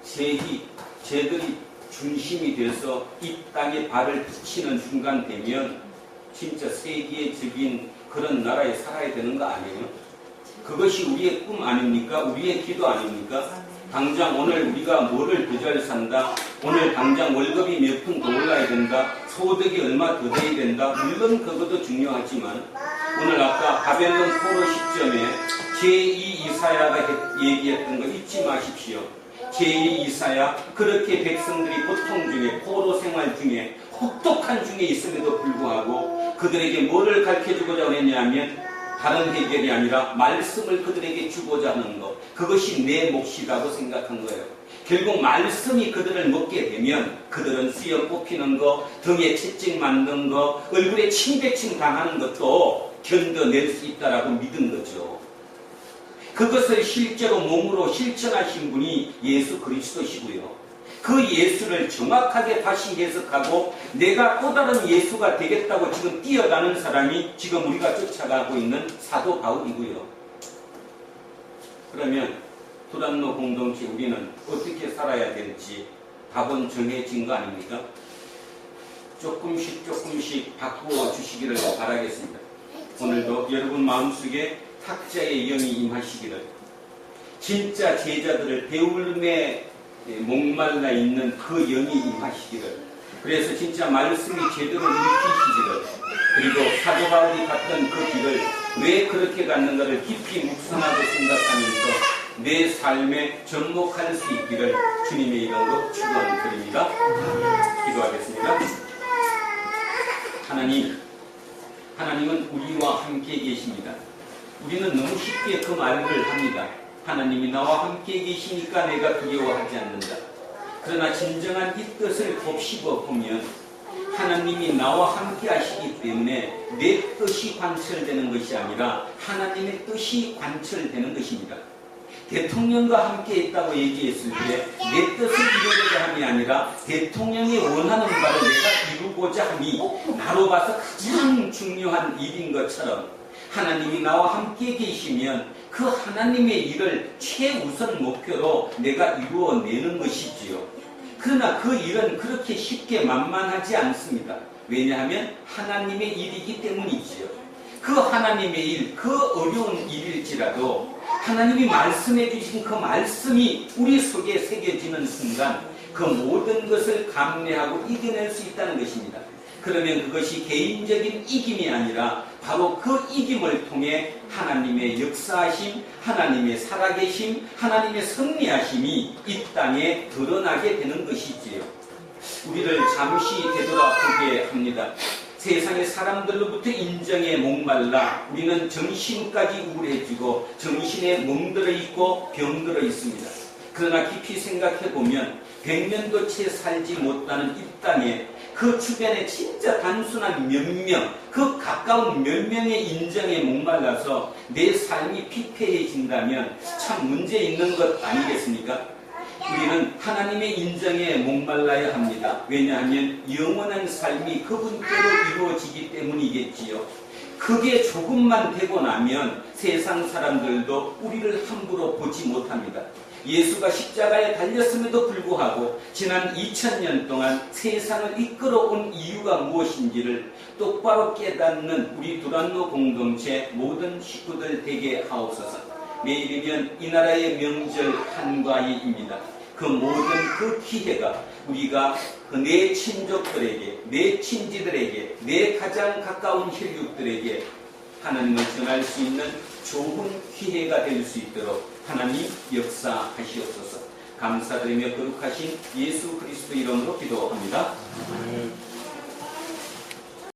세희, 쟤들이 중심이 돼서 이 땅에 발을 붙이는 순간 되면 진짜 세계적인 그런 나라에 살아야 되는 거 아니에요? 그것이 우리의 꿈 아닙니까? 우리의 기도 아닙니까? 당장 오늘 우리가 뭐를 더 잘 산다, 오늘 당장 월급이 몇 푼 더 올라야 된다, 소득이 얼마 더 돼야 된다, 물론 그것도 중요하지만 오늘 아까 바벨론 포로 시점에 제2 이사야가 얘기했던 거 잊지 마십시오. 제2 이사야, 그렇게 백성들이 고통 중에, 포로 생활 중에, 혹독한 중에 있음에도 불구하고 그들에게 뭐를 가르쳐주고자 했냐면 다른 해결이 아니라 말씀을 그들에게 주고자 하는 것, 그것이 내 몫이라고 생각한 거예요. 결국 말씀이 그들을 먹게 되면 그들은 수염 뽑히는 거, 등에 채찍 맞는 거, 얼굴에 침배침 당하는 것도 견뎌낼 수 있다라고 믿은 거죠. 그것을 실제로 몸으로 실천하신 분이 예수 그리스도시고요. 그 예수를 정확하게 다시 해석하고 내가 또 다른 예수가 되겠다고 지금 뛰어가는 사람이 지금 우리가 쫓아가고 있는 사도 바울이고요. 그러면 두란노 공동체 우리는 어떻게 살아야 될지 답은 정해진 거 아닙니까? 조금씩 바꾸어 주시기를 바라겠습니다. 오늘도 여러분 마음속에 학자의 영이 임하시기를, 진짜 제자들을 배울매 목말라 있는 그 영이 임하시기를, 그래서 진짜 말씀이 제대로 일으키시기를, 그리고 사도 바울이 갔던 그 길을 왜 그렇게 갔는가를 깊이 묵상하고 생각하면서 내 삶에 접목할 수 있기를 주님의 이름으로 축원드립니다. 기도하겠습니다. 하나님은 우리와 함께 계십니다. 우리는 너무 쉽게 그 말을 합니다. 하나님이 나와 함께 계시니까 내가 두려워하지 않는다. 그러나 진정한 이 뜻을 곱씹어 보면 하나님이 나와 함께 하시기 때문에 내 뜻이 관철되는 것이 아니라 하나님의 뜻이 관철되는 것입니다. 대통령과 함께 있다고 얘기했을 때 내 뜻을 이루고자 함이 아니라 대통령이 원하는 바를 내가 이루고자 함이 나로 봐서 가장 중요한 일인 것처럼 하나님이 나와 함께 계시면 그 하나님의 일을 최우선 목표로 내가 이루어내는 것이지요. 그러나 그 일은 그렇게 쉽게 만만하지 않습니다. 왜냐하면 하나님의 일이기 때문이지요. 그 하나님의 일, 그 어려운 일일지라도 하나님이 말씀해 주신 그 말씀이 우리 속에 새겨지는 순간 그 모든 것을 감내하고 이겨낼 수 있다는 것입니다. 그러면 그것이 개인적인 이김이 아니라 바로 그 이김을 통해 하나님의 역사하심, 하나님의 살아계심, 하나님의 승리하심이 이 땅에 드러나게 되는 것이지요. 우리를 잠시 되돌아보게 합니다. 세상의 사람들로부터 인정에 목말라 우리는 정신까지 우울해지고 정신에 멍들어 있고 병들어 있습니다. 그러나 깊이 생각해보면 100년도 채 살지 못하는 이 땅에 그 주변에 진짜 단순한 몇 명, 그 가까운 몇 명의 인정에 목말라서 내 삶이 피폐해진다면 참 문제 있는 것 아니겠습니까? 우리는 하나님의 인정에 목말라야 합니다. 왜냐하면 영원한 삶이 그분께로 이루어지기 때문이겠지요. 그게 조금만 되고 나면 세상 사람들도 우리를 함부로 보지 못합니다. 예수가 십자가에 달렸음에도 불구하고 지난 2000년 동안 세상을 이끌어온 이유가 무엇인지를 똑바로 깨닫는 우리 두란노 공동체 모든 식구들 되게 하옵소서. 내일이면 이 나라의 명절 한가위입니다. 그 모든 그 기회가 우리가 내 친족들에게, 내 친지들에게, 내 가장 가까운 혈육들에게 하나님을 전할 수 있는 좋은 기회가 될 수 있도록 하나님 역사하시옵소서. 감사드리며 거룩하신 예수 그리스도 이름으로 기도합니다.